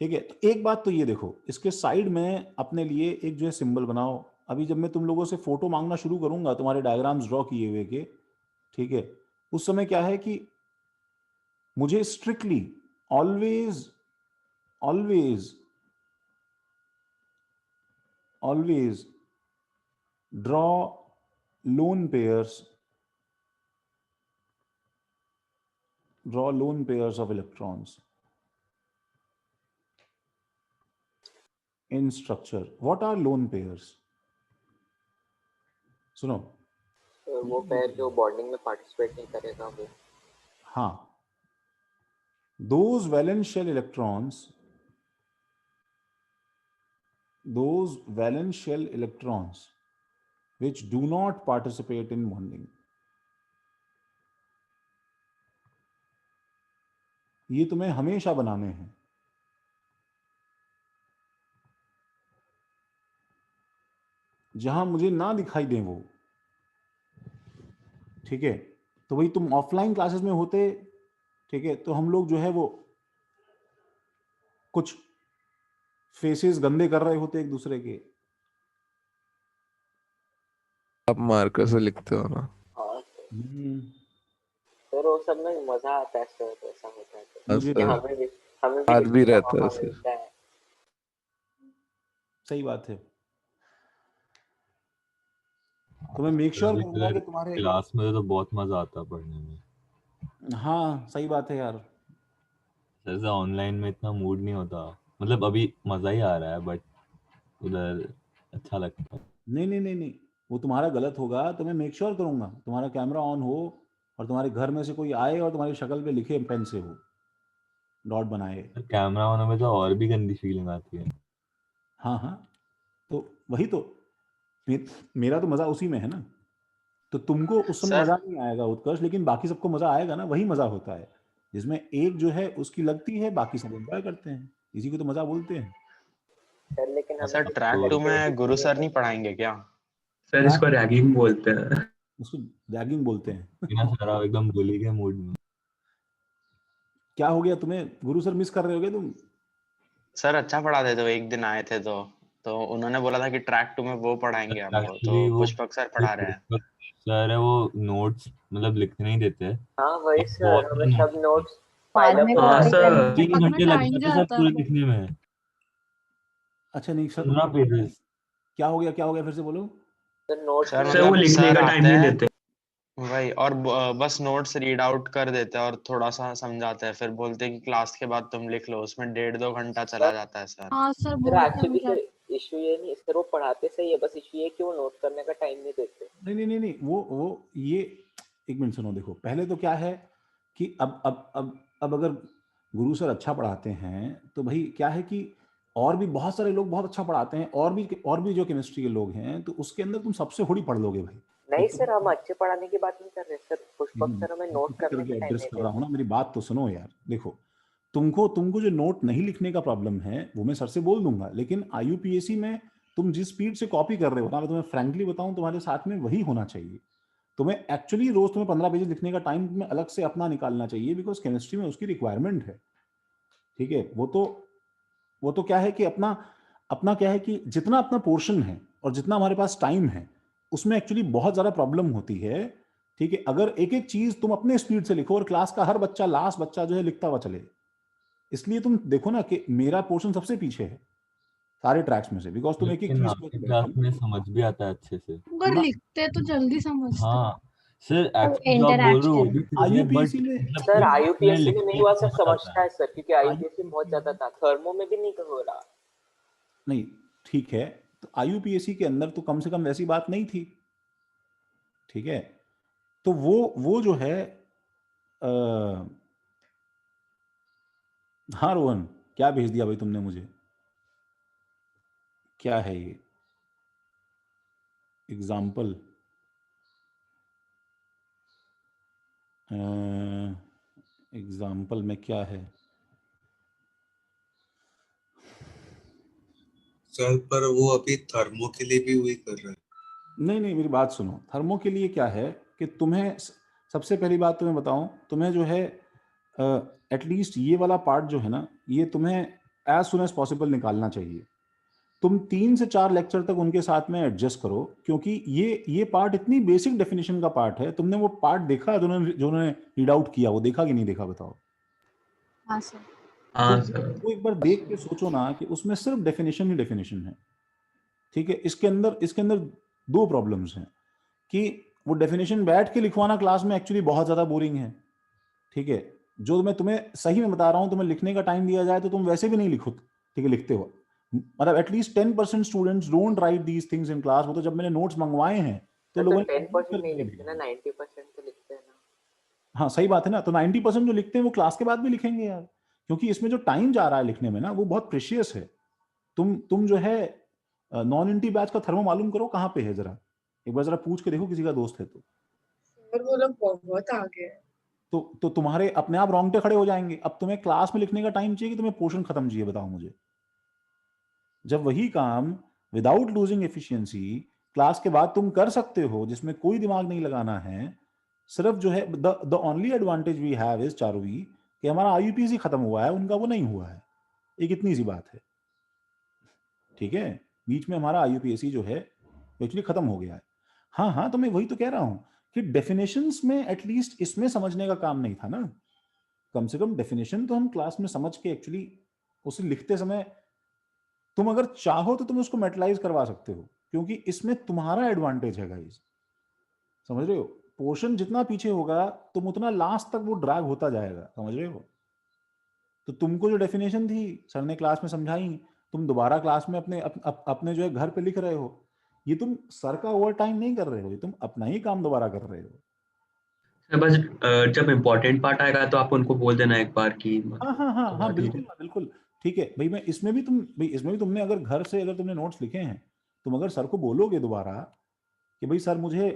ठीक है। तो एक बात तो ये देखो, इसके साइड में अपने लिए एक जो है सिंबल बनाओ। अभी जब मैं तुम लोगों से फोटो मांगना शुरू करूंगा तुम्हारे डायग्राम्स ड्रॉ किए हुए के, ठीक है, उस समय क्या है कि मुझे strictly always always always draw lone pairs of electrons in structure. What are lone pairs? सुनो, वो पेयर जो बॉन्डिंग में पार्टिसिपेट नहीं करेगा वो। हाँ, those valence shell electrons which do not participate in bonding, ये तुम्हें हमेशा बनाने हैं। जहां मुझे ना दिखाई दे वो, ठीक है। तो वही तुम ऑफलाइन क्लासेस में होते, ठीक है, तो हम लोग जो है वो कुछ फेसेस गंदे कर रहे होते एक दूसरे के। आप मार्कर से लिखते हो ना? हाँ सर वो सब में मजा आता है सर, ऐसा होता है तो मुझे सर, हमें आज भी रहता है मौका सर। मिलता है। सही बात है। तो मैं मेक श्योर करूंगा कि तुम्हारे क्लास में तो बहुत मजा आता है पढ़ने में। हाँ सही बात है यार। जैसे ऑनलाइन में इतना मूड नहीं होता, मतलब अभी मजा ही आ रहा है बट उधर अच्छा लगता है। नहीं, वो तुम्हारा गलत होगा। तो मैं मेक श्योर करूंगा तुम्हारा कैमरा ऑन हो और तुम्हारे घर में से कोई आए और तुम्हारी शक्ल पे लिखे पेन से हो, डॉट बनाए। कैमरा होने में तो और भी गंदी फीलिंग आती है। हाँ, तो वही तो मेरा तो मजा उसी में है ना। तो तुमको उस समय सर मजा नहीं आएगा उत्कर्ष, लेकिन बाकी सबको मजा आएगा ना। वही मजा होता है जिसमें एक जो है उसकी लगती है, बाकी सब एंजॉय करते हैं, इसी को तो मजा बोलते हैं। सर लेकिन सर हमें ट्रैक 2 में गुरु सर नहीं पढ़ाएंगे क्या? सर इसको रैगिंग बोलते हैं। उसको रैगिंग बोलते हैं। बिना सारा एकदम बुली के मूड में। क्या हो गया तुम्हें? गुरु सर मिस कर रहे होगे तुम? सर अच्छा पढ़ाते थे, वो एक दिन आए थे तो उन्होंने बोला था कि ट्रैक 2 में वो पढ़ाएंगे हमको, एक्चुअली तो वो पुष्पक सर पढ़ा रहे हैं। पुष्पक सर है, वो नोट्स मतलब लिखने नहीं देते, हाँ वही और सर, बहुत हमें सारे सब नोट्स नोट्स बाद फाइल अप में हाँ कॉपी करवाते सर, हैं। करने 3 तक में घंटे लग टाइम जाते सर जाता पूरे है। लिखने में, अच्छा नहीं सर, 15 पेजेस। क्या हो गया फिर से बोलो। सर नोट्स सर में सर वो मतलब लिखने सर का टाइम आते नहीं हैं देते। वही, और बस नोट्स रीड आउट कर देते हैं और थोड़ा सा समझाते हैं, फिर बोलते हैं कि क्लास के बाद तुम लिख लो। उसमें 1.5-2 घंटा चला जाता है सर। हाँ सर, सर बहुत एक्चुअली टाइम सर इशू ये नहीं सर, वो पढ़ाते सही है, बस इशू ये कि वो नोट करने का टाइम नहीं देते। नहीं, वो ये एक मिनट सुनो। देखो पहले तो क्या है कि अब अगर गुरु सर अच्छा पढ़ाते हैं तो भाई क्या है कि और भी बहुत सारे लोग बहुत अच्छा पढ़ाते हैं, और भी जो केमिस्ट्री के लोग हैं, तो उसके अंदर तुम सबसे थोड़ी पढ़ लोगे भाई। नहीं एक तो सर, हम अच्छे पढ़ाने की बात नहीं कर रहे सर, पुष्पक सर हमें मैं नोट किसी करने करके का टाइम एड्रेस नहीं कर रहा हूँ देते। ना, मेरी बात तो सुनो यार। देखो तुमको जो नोट नहीं लिखने का प्रॉब्लम है वो मैं सर से बोल दूंगा, लेकिन आईयूपीएसी में तुम जिस स्पीड से कॉपी कर रहे हो ना, मैं तुम्हें फ्रैंकली बताऊं, तुम्हारे साथ में वही होना चाहिए। तुम्हें एक्चुअली रोज तुम्हें 15 पेजेस लिखने का टाइम तुम्हें अलग से अपना निकालना चाहिए, बिकॉज केमिस्ट्री में उसकी रिक्वायरमेंट है। ठीक है, वो तो क्या है कि अपना अपना क्या है कि जितना अपना पोर्शन है और जितना हमारे पास टाइम है, उसमें एक्चुअली बहुत ज़्यादा प्रॉब्लम होती है। ठीक है, अगर एक एक चीज तुम अपने स्पीड से लिखो और क्लास का हर बच्चा, लास्ट बच्चा जो है लिखता हुआ चले, इसलिए तुम देखो ना कि मेरा पोर्शन सबसे पीछे है सारे ट्रैक्स में से, बिकॉज तुम एक एक लेकिन चीज पे आपकी क्लास बैठे में समझ भी आता है अच्छे से। अगर ना। लिखते तो जल्दी समझते। हाँ सर, तो एक्चुअली जो आप बोल रहे हो वो इंटरैक्शन भी सही है, आईयूपीएसी बट में मतलब सर कुछ उसमें आईयूपीएससी में नहीं लिखते हुआ सर, समझ आता समझता है। है सर, क्योंकि आईयूपीएससी में बहुत आईयूपीएसी ज्यादा था, थर्मो में भी नहीं हो रहा। नहीं, ठीक है, तो आईयूपीएसी के अंदर तो कम से कम वैसी बात नहीं थी। ठीक है, तो वो जो है आ, हाँ रोहन, क्या भेज दिया भाई तुमने मुझे? क्या है ये एग्जाम्पल? एग्जाम्पल में क्या है? सर पर वो अभी थर्मो के लिए भी वही कर रहा है। नहीं, मेरी बात सुनो। थर्मो के लिए क्या है कि तुम्हें सबसे पहली बात तुम्हें बताऊं, तुम्हें जो है एटलीस्ट ये वाला पार्ट जो है ना, ये तुम्हें एज सुन एज पॉसिबल निकालना चाहिए। तुम 3 से 4 लेक्चर तक उनके साथ में एडजस्ट करो, क्योंकि ये पार्ट इतनी बेसिक डेफिनेशन का पार्ट है। तुमने वो पार्ट देखा जो उन्होंने रीड आउट किया, वो देखा कि नहीं देखा बताओ? हाँ सर। तो हाँ सर, वो एक बार देख के सोचो ना कि उसमें सिर्फ डेफिनेशन ही डेफिनेशन है। ठीक है, इसके अंदर 2 प्रॉब्लम्स हैं कि वो डेफिनेशन बैठ के लिखवाना क्लास में एक्चुअली बहुत ज़्यादा बोरिंग है। ठीक है, जो मैं तुम्हें सही में बता रहा हूँ, तुम्हें लिखने का टाइम दिया जाए तो तुम वैसे भी नहीं लिखो। ठीक है, लिखते हो मतलब at least 10% students don't write these things in class. वो तो जब मैंने नोट्स मंगवाए हैं तो सर तो लोगों ने 10% नहीं करके लिखते ना, भेजे। 90% तो लिखते हैं ना। हाँ सही बात है ना, तो 90% जो लिखते हैं वो क्लास के बाद भी लिखेंगे यार, क्योंकि इसमें जो टाइम जा रहा है लिखने में ना, वो बहुत प्रेशियस है। तुम जो है नॉन इंटी बैच का थर्मो मालूम करो कहाँ पे है, जरा एक बार जरा पूछ के देखो किसी का दोस्त है तो। सर वो लोग बहुत आगे हैं। तो तुम्हारे अपने आप रोंगटे खड़े हो जाएंगे। अब तुम्हें क्लास में लिखने का टाइम चाहिए कि तुम्हें पोर्शन खत्म चाहिए, बताओ मुझे? जब वही काम विदाउट लूजिंग एफिशिएंसी क्लास के बाद तुम कर सकते हो, जिसमें कोई दिमाग नहीं लगाना है, सिर्फ जो है the only advantage we have is Charuvi कि हमारा आईयूपीसी खत्म हुआ है, उनका वो नहीं हुआ है। एक इतनी सी बात है। ठीक है, बीच में हमारा आईयूपीएसी जो है एक्चुअली खत्म हो गया है। हाँ, तो मैं वही तो कह रहा हूं कि डेफिनेशंस में एटलीस्ट इसमें समझने का काम नहीं था ना। कम से कम डेफिनेशन तो हम क्लास में समझ के एक्चुअली उसे लिखते समय, तुम अगर चाहो तो तुम उसको मेटलाइज करवा सकते हो, क्योंकि इसमें तुम्हारा एडवांटेज है गाइस। समझ रहे हो? पोर्शन जितना पीछे होगा तुम उतना लास्ट तक वो ड्रैग होता जाएगा। समझ रहे हो? तो तुमको जो डेफिनेशन थी सर ने क्लास में समझाई, तुम दोबारा क्लास में अपने जो है घर पे लिख रहे हो। ये तुम सर का ओवर टाइम नहीं कर रहे हो, ये तुम अपना ही काम दोबारा कर रहे हो। सर बस जब इम्पोर्टेंट पार्ट आएगा तो आप उनको बोल देना एक बार कि हाँ, करवा बिल्कुल देंगे। ना, बिल्कुल। ठीक है भाई, मैं इसमें भी तुमने अगर घर से अगर तुमने नोट्स लिखे हैं, तुम अगर सर को बोलोगे दोबारा कि भाई सर मुझे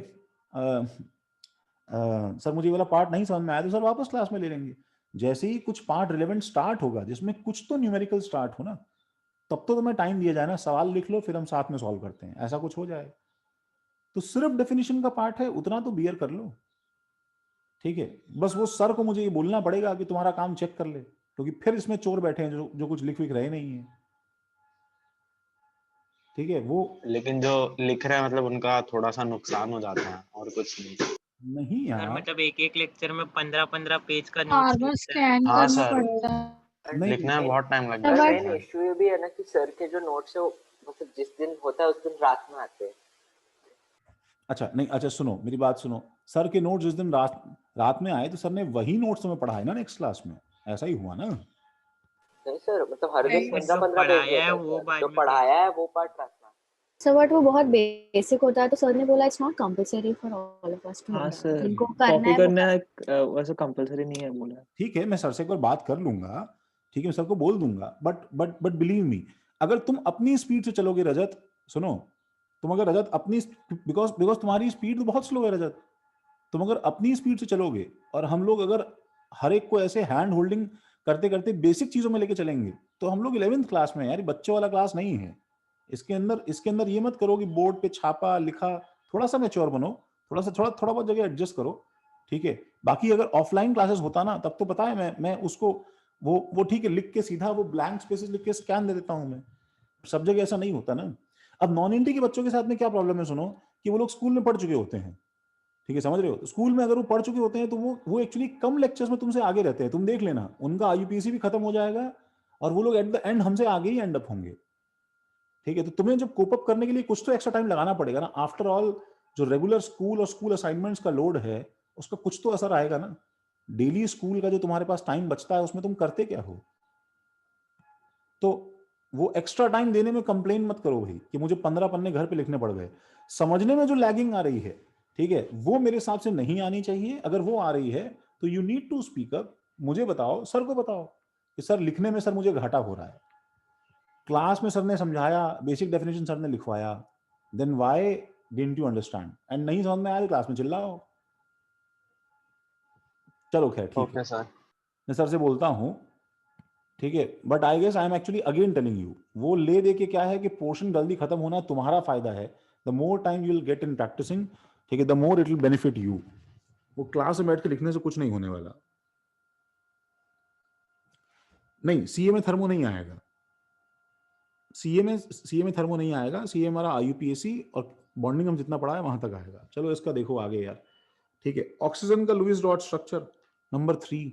सर मुझे ये वाला पार्ट नहीं समझ में आया, तो सर वापस क्लास में ले लेंगे। जैसे ही कुछ पार्ट रिलेवेंट स्टार्ट होगा जिसमें कुछ तो न्यूमेरिकल स्टार्ट हो ना, तब तो तुम्हें टाइम दिया जाए ना, सवाल लिख लो फिर हम साथ में सॉल्व करते हैं, ऐसा कुछ हो जाए। तो सिर्फ डेफिनेशन का पार्ट है, उतना तो बियर कर लो। ठीक है, बस वो सर को मुझे ये बोलना पड़ेगा कि तुम्हारा काम चेक कर ले, क्योंकि फिर इसमें चोर बैठे हैं जो कुछ लिख विख रहे नहीं है। ठीक है, वो लेकिन जो लिख रहे हैं मतलब उनका थोड़ा सा नुकसान हो जाता है और कुछ नहीं सर यार, मतलब एक लेक्चर में 15-15 पेज का बार नोट्स बार लिखते हैं। स्कैन हाँ करना सर, पड़ता है। नहीं लिखने में बहुत टाइम लग सर जाता मेन है। इश्यू ये भी है ना कि सर के जो नोट्स है वो मतलब जिस दिन होता है उस दिन रात में आते हैं। अच्छा नहीं, अच्छा सुनो मेरी बात सुनो, सर के नोट्स जिस दिन रात में आए तो सर ने वही नोट्स हमें पढ़ाए ना नेक्स्ट क्लास में, ऐसा ही हुआ ना? नहीं सर, मतलब हर दिन नहीं, 15-15 पेज पढ़ाया है रहता है वो सर, बाद जो में पढ़ाया है वो पार्ट रात में। सर बट वो बहुत बेसिक होता है तो सर ने बोला it's not compulsory for all of us to हाँ नो सर, जिनको करना कॉपी है वो करना कर। है वैसे कंपलसरी नहीं है बोला। ठीक है, मैं सर से एक बार बात कर लूंगा, ठीक है, मैं सर को बोल दूंगा, बट बिलीव मी, अगर तुम अपनी स्पीड से चलोगे रजत, सुनो, तुम अगर रजत अपनी, बिकॉज तुम्हारी स्पीड तो बहुत स्लो है रजत, तुम अगर अपनी स्पीड से चलोगे और हम लोग अगर हर एक को ऐसे हैंड होल्डिंग करते करते बेसिक चीजों में लेके चलेंगे तो हम लोग 11th क्लास में, यार बच्चों वाला क्लास नहीं है। इसके अंदर ये मत करो कि बोर्ड पे छापा लिखा, थोड़ा सा मैच्योर बनो, थोड़ा बहुत जगह एडजस्ट करो, ठीक है। बाकी अगर ऑफलाइन क्लासेस होता ना तब तो पता है मैं उसको वो ठीक है, लिख के सीधा वो ब्लैंक स्पेसेस लिख के स्कैन दे देता हूं मैं, सब जगह ऐसा नहीं होता ना। अब नॉन इंटी के बच्चों के साथ में क्या प्रॉब्लम है, सुनो, कि वो लोग स्कूल में पढ़ चुके होते हैं, ठीक है, समझ रहे हो, स्कूल में अगर वो पढ़ चुके होते हैं तो वो एक्चुअली कम लेक्चर्स में तुमसे आगे रहते हैं, तुम देख लेना उनका आईयूपीएसी भी खत्म हो जाएगा और वो लोग एट द एंड हमसे आगे ही एंड अप होंगे, ठीक है। तो तुम्हें जब कोप अप करने के लिए कुछ तो एक्स्ट्रा टाइम लगाना पड़ेगा ना, आफ्टर ऑल जो रेगुलर स्कूल और स्कूल असाइनमेंट्स का लोड है उसका कुछ तो असर आएगा ना। डेली स्कूल का जो तुम्हारे पास टाइम बचता है उसमें तुम करते क्या हो, तो वो एक्स्ट्रा टाइम देने में कंप्लेन मत करो भाई कि मुझे 15 पन्ने घर पे लिखने पड़ गए। समझने में जो लैगिंग आ रही है, ठीक है, वो मेरे हिसाब से नहीं आनी चाहिए। अगर वो आ रही है तो you need to speak up, मुझे बताओ, सर को बताओ कि सर लिखने में सर मुझे घाटा हो रहा है, क्लास में सर ने समझाया, बेसिक डेफिनेशन सर ने लिखवाया, then why didn't you understand, and नहीं समझ में आया तो क्लास में चिल्लाओ। चलो खैर ठीक है, ओके सर, मैं सर से बोलता हूँ, ठीक है, but I guess I am actually again telling you, वो ले दे के क्या है कि पोर्शन जल्दी खत्म होना तुम्हारा फायदा है, the more time you will get in practicing, ठीक है, the more it will benefit you. वो क्लास में बैठ के लिखने से कुछ नहीं होने वाला। नहीं, सीए में थर्मो नहीं आएगा, सीए में थर्मो नहीं आएगा, सीए हमारा आईयूपीएसी और बॉन्डिंग हम जितना पढ़ा है वहां तक आएगा। चलो इसका देखो आगे यार, ठीक है। ऑक्सीजन का Lewis dot structure number 3,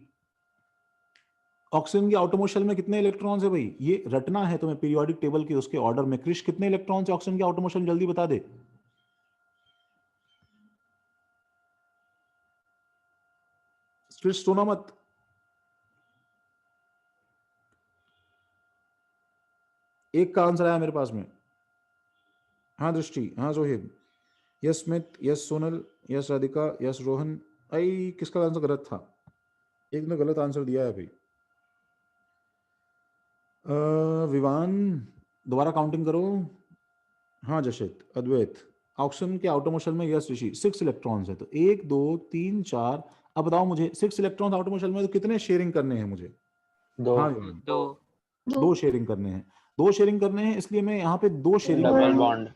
oxygen की ऑटोमोशल में कितने इलेक्ट्रॉन्स है भाई, ये रटना है तुम्हें पीरियोडिक टेबल के उसके ऑर्डर में। क्रिश कितने इलेक्ट्रॉन्स है ऑक्सीजन की ऑटोमोशल में, जल्दी बता दे। क्रिश सोना मत, एक का आंसर आया मेरे पास में। हाँ दृष्टि, हाँ Johib, yes Smith, yes Sonal, yes Radhika, yes Rohan. आई किसका आंसर गलत था, एक ने गलत आंसर दिया है भाई। विवान दोबारा काउंटिंग करो। हाँ जशित, अद्वैत, ऑक्सीजन के ऑटोमोशल में यस ऋषि 6 इलेक्ट्रॉन्स है, तो 1 2 3 4। अब बताओ मुझे 6 इलेक्ट्रॉन्स ऑटोमोशल में तो कितने शेयरिंग करने हैं मुझे? दो, हाँ विवान, दो 2 शेयरिंग करने हैं, 2 शेयरिंग करने हैं, इसलिए मैं यहाँ पे 2 शेयरिंग डबल करूंगा। बॉन्ड।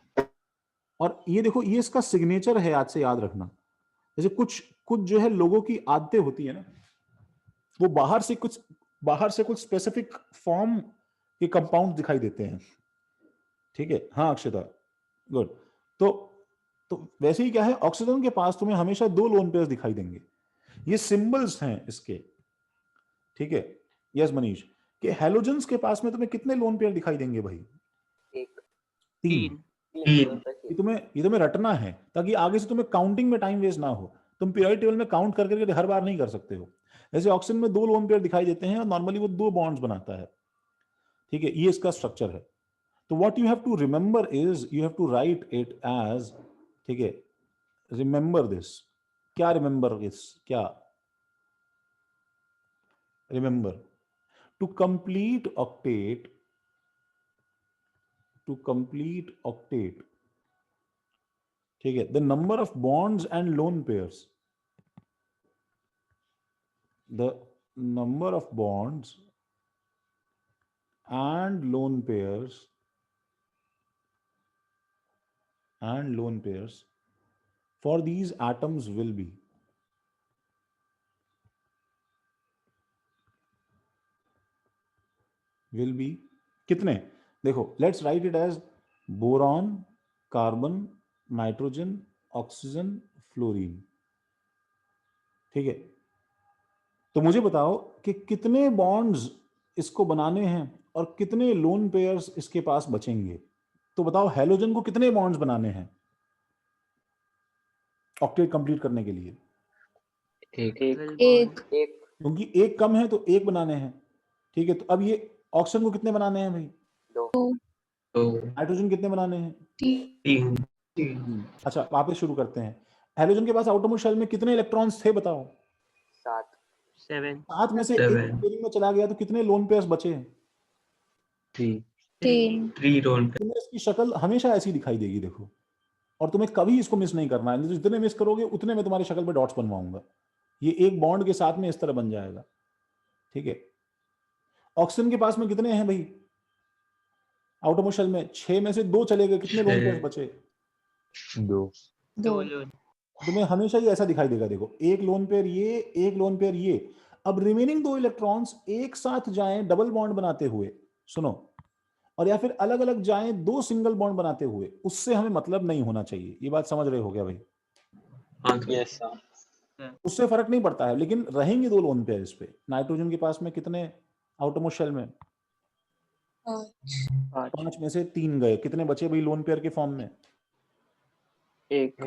और ये देखो, ये इसका सिग्नेचर है, आज से याद रखना। जैसे कुछ कुछ जो है लोगों की आदतें होती है ना, वो बाहर से कुछ स्पेसिफिक फॉर्म के कंपाउंड दिखाई देते हैं, ठीक है। हाँ अक्षता, गुड। तो वैसे ही क्या है, ऑक्सीजन के पास तुम्हें हमेशा 2 लोन पेयर्स दिखाई देंगे, ये सिंबल्स हैं इसके, ठीक है। यस मनीष, कि हैलोजेंस के पास में तुम्हें कितने लोन पेयर दिखाई देंगे भाई? एक 3। तीन। ये तुम्हें रटना है ताकि आगे से तुम्हें काउंटिंग में टाइम वेस्ट ना हो। तुम पीरियोडिक टेबल में काउंट करके हर बार नहीं कर सकते हो। जैसे ऑक्सीजन में 2 लोन पेयर दिखाई देते हैं और नॉर्मली वो 2 बॉन्ड्स बनाता है, ठीक है, ये इसका स्ट्रक्चर है। तो what you have to remember is you have to write it as, ठीक है, रिमेंबर दिस। क्या रिमेंबर दिस, क्या रिमेंबर? टू कंप्लीट ऑक्टेट, ठीक है, the number of bonds and lone pairs, the number of bonds and lone pairs for these atoms will be, will be कितने, देखो let's write it as boron, carbon, nitrogen, oxygen, fluorine, ठीक है। तो मुझे बताओ कि कितने बॉन्ड्स इसको बनाने हैं और कितने लोन पेयर्स इसके पास बचेंगे। तो बताओ हैलोजन को कितने बॉन्ड्स बनाने हैं ऑक्टेट कंप्लीट करने के लिए? एक क्योंकि एक कम है तो एक बनाने हैं, ठीक है। तो अब ये ऑक्सीजन को कितने बनाने हैं भाई? नाइट्रोजन कितने बनाने हैं? 3 अच्छा वापस शुरू करते हैं। हैलोजन के पास आउटरमोस्ट शेल में कितने इलेक्ट्रॉन्स थे बताओ? 7 7 में से एक पेयरिंग में चला गया तो कितने लोन पेयर्स बचे हैं? 3 रोल पे। तुम्हें इसकी शक्ल हमेशा ऐसी दिखाई देगी, देखो, और तुम्हें कभी इसको मिस नहीं करना है। जितने मिस करोगे उतने में तुम्हारी शक्ल पे डॉट्स बनवाऊंगा। ये एक बॉन्ड के साथ में इस तरह बन जाएगा, ठीक है। ऑक्सीजन के पास में कितने हैं भाई आउटरमोस्ट शेल में? 6 में से 2 चले गए, कितने लोन पेयर्स बचे? 2 तुम्हें हमेशा ही ऐसा दिखाई देगा, देखो, एक लोन पेयर ये, एक लोन पेयर ये। अब रिमेनिंग 2 इलेक्ट्रॉन्स एक साथ जाएं डबल बॉन्ड बनाते हुए, सुनो, और या फिर अलग अलग जाएं 2 सिंगल बॉन्ड बनाते हुए, उससे हमें मतलब नहीं होना चाहिए। ये बात समझ रहे हो क्या भाई? Yes sir. उससे फर्क नहीं पड़ता है, लेकिन रहेंगे 2 लोन पेयर इस पे। नाइट्रोजन के पास में कितने आउटरमोस्ट शेल में? 5 में से 3 गए, कितने बचे भाई लोन पेयर के फॉर्म में? एक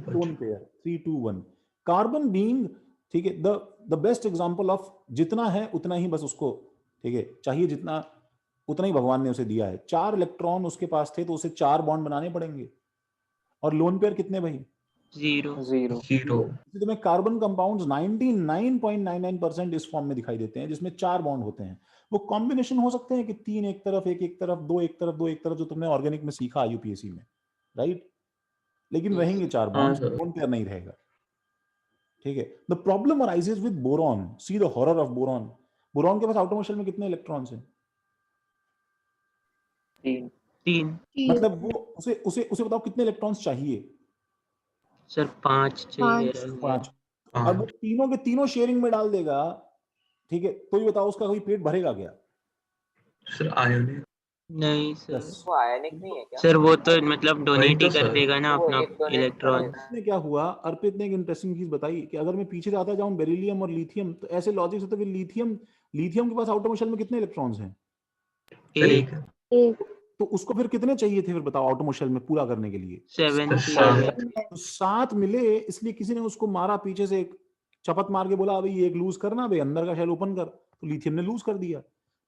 लोन पेयर 3 2 1। कार्बन बीइंग, ठीक है, द बेस्ट एग्जांपल ऑफ जितना है उतना ही बस उसको, ठीक है, चाहिए जितना उतना ही भगवान ने उसे दिया है। 4 इलेक्ट्रॉन उसके पास थे तो उसे 4 बॉन्ड बनाने पड़ेंगे। और लोन पेयर कितने भाई? 0 तुम्हें कार्बन कंपाउंड्स 99.99% इस फॉर्म में दिखाई देते हैं जिसमें 4 बॉन्ड होते हैं। वो कॉम्बिनेशन हो सकते हैं कि 3 एक तरफ, एक एक तरफ, 2 एक तरफ, 2 एक तरफ, जो तुमने ऑर्गेनिक में सीखा यूपीएससी में, राइट। लेकिन रहेंगे 4 बॉन्ड, लोन पेयर नहीं रहेगा, ठीक है। The problem arises with boron, see the horror of boron. Boron के पास आउटरमोस्ट शेल में कितने इलेक्ट्रॉन्स हैं? 3 मतलब वो उसे उसे उसे बताओ कितने इलेक्ट्रॉन्स चाहिए? सर 5 चाहिए। 5। अब वो तीनों के तीनों शेयरिंग में डाल देगा, ठीक है, तो ये बताओ उसका कोई पेट भरेगा क्या? सर आयोनिक नहीं सर, वो आयनिक नहीं है क्या? सर वो तो मतलब डोनेट ही तो कर सर। देगा ना वो अपना एक donate इलेक्ट्रॉन। इसमें क्या हुआ, अर्पित ने एक इंटरेस्टिंग चीज बताई कि अगर मैं पीछे जाता जाऊं बेरिलियम और लिथियम, तो ऐसे लॉजिक से तो फिर लिथियम के पास आउटरमोस्ट शेल में कितने इलेक्ट्रॉन्स हैं? सर एक तो उसको फिर कितने चाहिए थे फिर बताओ आउटरमोस्ट शेल में पूरा करने के लिए? 7 तो 7 मिले, इसलिए किसी ने उसको मारा पीछे से, एक चपत मार के बोला भाई एक लूज करना भाई, अंदर का शेल ओपन कर, तो लिथियम ने लूज कर दिया।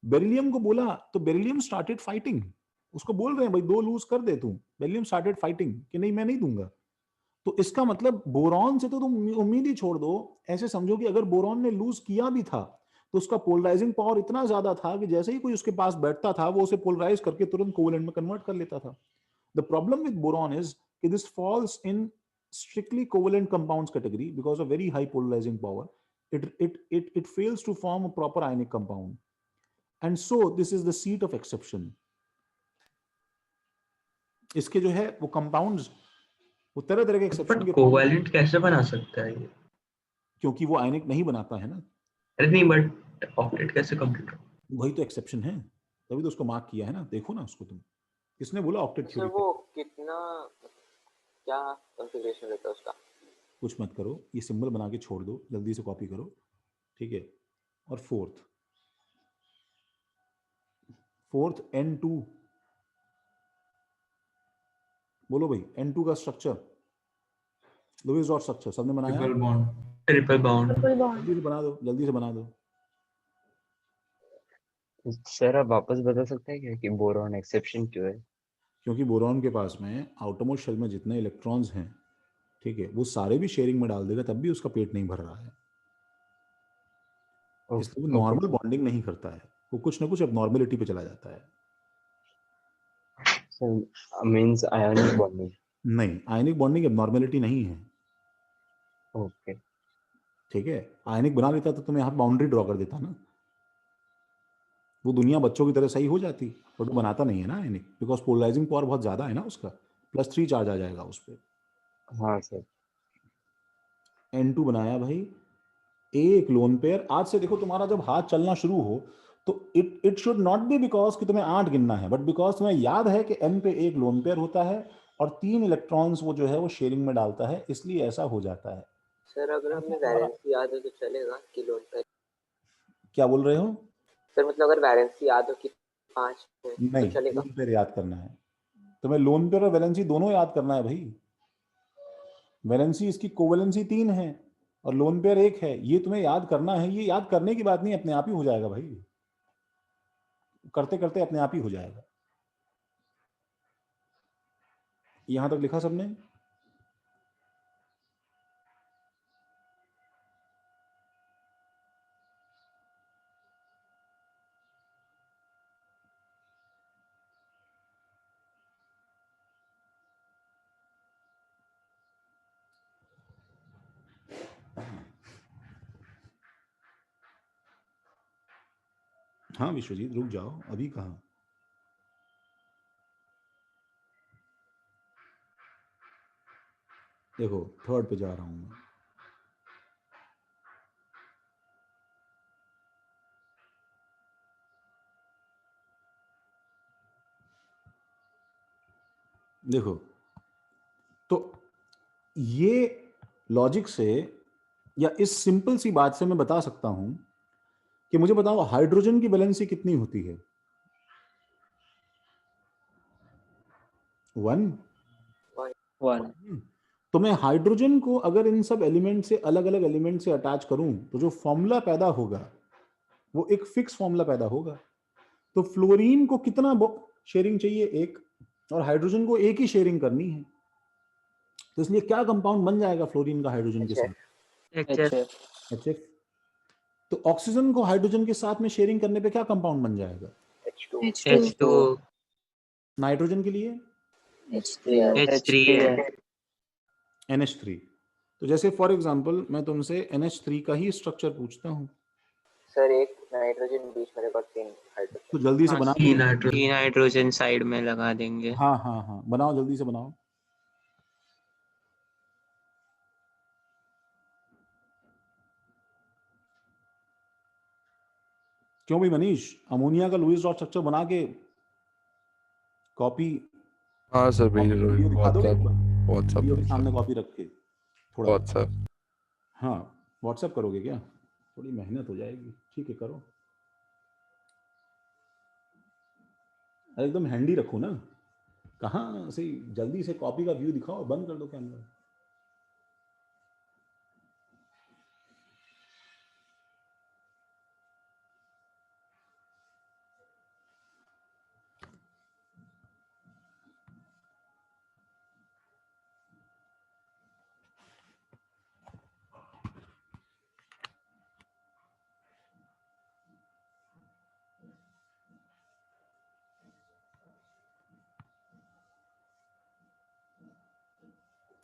बेरिलियम को बोला तो बेरिलियम स्टार्टेड फाइटिंग, उसको बोल रहे हैं भाई 2 लूज कर दे तू। बेरिलियम स्टार्टेड फाइटिंग कि नहीं मैं नहीं दूंगा। तो इसका मतलब बोरॉन से तो तुम उम्मीद ही छोड़ दो। ऐसे समझो कि अगर बोरॉन ने लूज किया भी था तो उसका पोलराइजिंग पावर इतना ज्यादा था कि जैसे ही कोई उसके पास बैठता था वो उसे पोलराइज करके तुरंत कोवेलेंट में कन्वर्ट कर लेता था। The problem with boron is कि this falls in strictly covalent compounds category because of very high polarizing power. It fails to form a proper ionic compound, and so this is the seat of exception. इसके जो है वो compounds, वो तरह तरह के exception के, covalent कैसे बना सकता है ये? क्योंकि वो आयनिक नहीं बनाता है ना। अरे नहीं, बट ऑक्टेट कैसे कंप्लीट हो? वही तो एक्सेप्शन है, तभी तो उसको मार्क किया है ना। देखो ना उसको, तुम किसने बोला ऑक्टेट सर थ्योरी? वो कितना, क्या कॉन्फ़िगरेशन रहता है उसका? कुछ मत करो, ये सिंबल बना के छोड़ दो, जल्दी से कॉपी करो, ठीक है। और फोर्थ N2 बोलो भाई। N2 का स्ट्रक्चर, लुईस डॉट स्ट्रक्चर सबने बनाया? ट्रिपल बॉन्ड जल्दी से बना दो, जल्दी से बना दो। सर आप वापस बता सकते हैं क्या कि बोरॉन एक्सेप्शन क्यों है? क्योंकि बोरॉन के पास में आउटरमोस्ट शेल में जितने इलेक्ट्रॉन्स हैं, ठीक है, वो सारे भी शेयरिंग में डाल देगा तब भी उसका पेट नहीं भर रहा है। इसलिए वो नॉर्मल बॉन्डिंग नहीं करता है, वो कुछ ना कुछ अब नॉर्मलिटी पे चला जाता है। Sir means ionic bonding? नहीं, आयनिक बॉन्डिंग अब नॉर्मलिटी नहीं है। ओके ठीक है, आयनिक बना लेता तो तुम्हें यहाँ बाउंड्री ड्रॉ कर देता ना, वो दुनिया बच्चों की तरह सही हो जाती, बट वो बनाता नहीं है ना आयनिक, बिकॉज पोलराइजिंग पावर बहुत ज्यादा है ना उसका, +3 चार्ज आ जाएगा उस पर। हाँ सर। N2 बनाया भाई, एक लोन पेयर। आज से देखो तुम्हारा जब हाथ चलना शुरू हो तो it should not be because कि तुम्हें 8 गिनना है, बट बिकॉज तुम्हें याद है कि n पे एक लोन पेयर होता है और 3 इलेक्ट्रॉन्स वो जो है वो शेयरिंग में डालता है, इसलिए ऐसा हो जाता है। सर अगर हमें वैलेंसी याद हो तो चलेगा कि लोन पेयर? क्या बोल रहे हो? सर मतलब अगर वैलेंसी याद हो कि 5 है तो नहीं, चलेगा? लोन पेयर याद करना है तुम्हें, लोन पेयर और वैलेंसी दोनों याद करना है भाई। वैलेंसी इसकी कोवैलेंसी 3 है और लोन पेयर 1 है, ये तुम्हें याद करना है। ये याद करने की बात नहीं, अपने आप ही हो जाएगा भाई, करते करते अपने आप ही हो जाएगा। यहां तक लिखा सबने? हाँ विश्वजीत रुक जाओ, अभी कहाँ? देखो थर्ड पे जा रहा हूं मैं। देखो तो ये लॉजिक से या इस सिंपल सी बात से मैं बता सकता हूं कि मुझे बताओ हाइड्रोजन की वैलेंसी कितनी होती है? 1। 1 तो मैं हाइड्रोजन को अगर इन सब एलिमेंट से, अलग अलग एलिमेंट से अटैच करूं तो जो फॉर्मूला पैदा होगा वो एक फिक्स फॉर्मूला पैदा होगा। तो फ्लोरीन को कितना शेयरिंग चाहिए? 1, और हाइड्रोजन को 1 ही शेयरिंग करनी है। तो इसलिए क्या कंपाउंड बन जाएगा फ्लोरीन का हाइड्रोजन के साथ? HF HF। तो ऑक्सीजन को हाइड्रोजन के साथ में शेयरिंग करने पे क्या कंपाउंड बन जाएगा? H2O नाइट्रोजन के लिए H3 NH3। तो जैसे फॉर एग्जांपल मैं तुमसे NH3 का ही स्ट्रक्चर पूछता हूं, सर एक नाइट्रोजन बीच में रहेगा, 3 हाइड्रोजन। तो जल्दी से बना। 3 हाइड्रोजन साइड में लगा देंगे। हाँ हाँ हाँ, बनाओ जल्दी से बनाओ। क्यों भी मनीष, अमोनिया का लुईस डॉट स्ट्रक्चर बना के कॉपी, हाँ सर भेज रहा वीडियो हूँ दिखा दोगे एक बार? व्हाट्सएप वीडियो के सामने कॉपी रख के थोड़ा। व्हाट्सएप। हाँ व्हाट्सएप करोगे क्या? थोड़ी मेहनत हो जाएगी, ठीक है करो। अरे एकदम हैंडी रखो ना, कहाँ से जल्दी से कॉपी का व्यू दिखाओ, बंद कर दो कैमरा।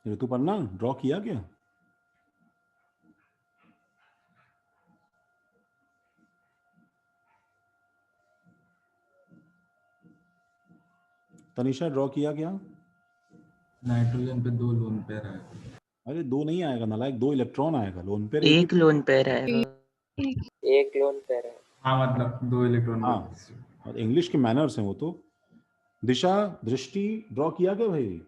ऋतुपर्णा ड्रॉ किया क्या? तनिषा ड्रॉ किया क्या? नाइट्रोजन पे 2 लोन पेयर आएगा। अरे 2 नहीं आएगा नालायक, 2 इलेक्ट्रॉन आएगा। लोन पेयर एक लोन पेयर आएगा। एक लोन पेयर है। हाँ मतलब 2 इलेक्ट्रॉन। हाँ और इंग्लिश के मैनर्स हैं वो तो। दिशा, दृष्टि ड्रॉ किया क्या भाई?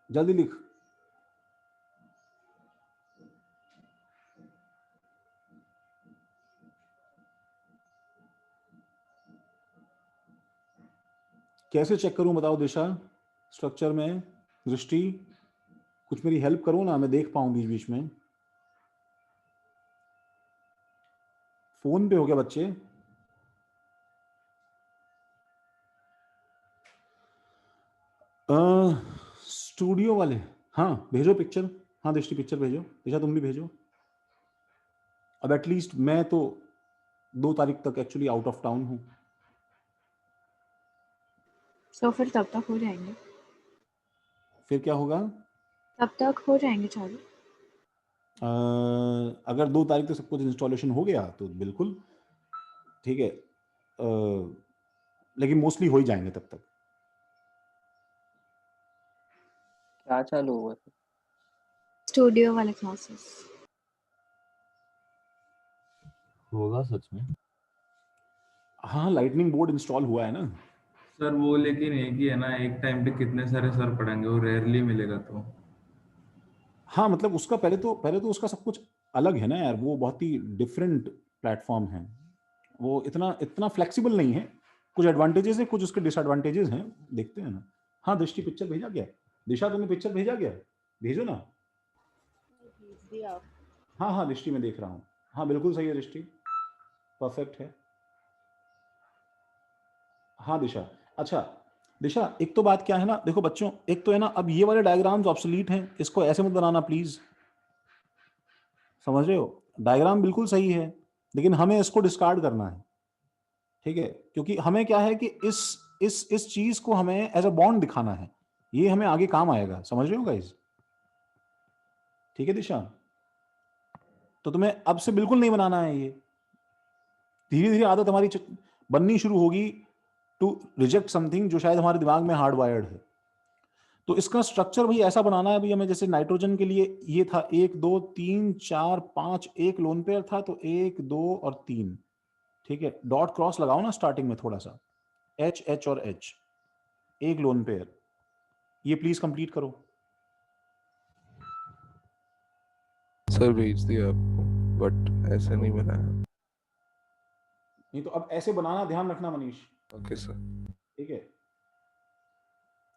जल्दी लिख। कैसे चेक करूं बताओ दिशा? स्ट्रक्चर में दृष्टि कुछ मेरी हेल्प करो ना, मैं देख पाऊं बीच बीच में। फोन पे हो गया बच्चे? स्टूडियो वाले हाँ भेजो पिक्चर। हाँ दृष्टि पिक्चर भेजो, दिशा तुम भी भेजो। अब एटलीस्ट मैं तो 2 तारीख तक एक्चुअली आउट ऑफ टाउन हूँ। तो फिर तब तक हो जाएंगे? फिर क्या होगा? तब तक हो जाएंगे चालू। अगर 2 तारीख तक सब कुछ इंस्टॉलेशन हो गया तो बिल्कुल ठीक है। लेकिन मोस्टली हो ही जाएंगे तब तक। क्या चालू हुआ? स्टूडियो वाले क्लासेस होगा सच में? हाँ, लाइटनिंग बोर्ड इंस्टॉल हुआ है ना। सर वो लेकिन एक ही है ना, एक टाइम पे कितने सारे सर पढ़ाएंगे, वो रेयरली मिलेगा तो। हाँ, मतलब उसका पहले तो उसका सब कुछ अलग है ना यार, वो बहुत ही डिफरेंट प्लेटफॉर्म है, वो इतना इतना फ्लेक्सिबल नहीं है। कुछ एडवांटेजेस है, कुछ उसके डिसएडवांटेजेस हैं, देखते हैं ना। हाँ, दृष्टि पिक्चर भेजा गया? दिशा तुम्हें पिक्चर भेजा गया? भेजो ना। हाँ हाँ दृष्टि में देख रहा हूँ। हाँ बिल्कुल सही है दृष्टि, परफेक्ट है। हाँ दिशा, अच्छा दिशा, एक तो बात क्या है ना, देखो बच्चों, एक तो है ना, अब ये वाले डायग्राम्स ऑब्सोलीट हैं, इसको ऐसे मत बनाना प्लीज, समझ रहे हो? डायग्राम बिल्कुल सही है, लेकिन हमें इसको डिस्कार्ड करना है, ठीक है? क्योंकि हमें क्या है कि इस चीज को हमें एज अ बॉन्ड दिखाना है, ये हमें आगे काम आएगा, समझ रहे हो गाइस? ठीक है दिशा, तो तुम्हें अब से बिल्कुल नहीं बनाना है ये, धीरे धीरे आदत हमारी बननी शुरू होगी टू रिजेक्ट समथिंग जो शायद हमारे दिमाग में हार्ड वायर्ड है। तो इसका स्ट्रक्चर भाई ऐसा बनाना है, भाई हमें जैसे नाइट्रोजन के लिए ये था 1 2 3 4 5, एक लोन पेयर था, तो 1 2 और 3, ठीक है? डॉट क्रॉस लगाओ ना स्टार्टिंग में थोड़ा सा, H H और H, एक लोन पेयर, ये प्लीज कंप्लीट करो। सर भेज दिया आपको, बट ऐसे नहीं बनाया। नहीं तो अब ऐसे बनाना, ध्यान रखना मनीष। Okay sir. ठीक है,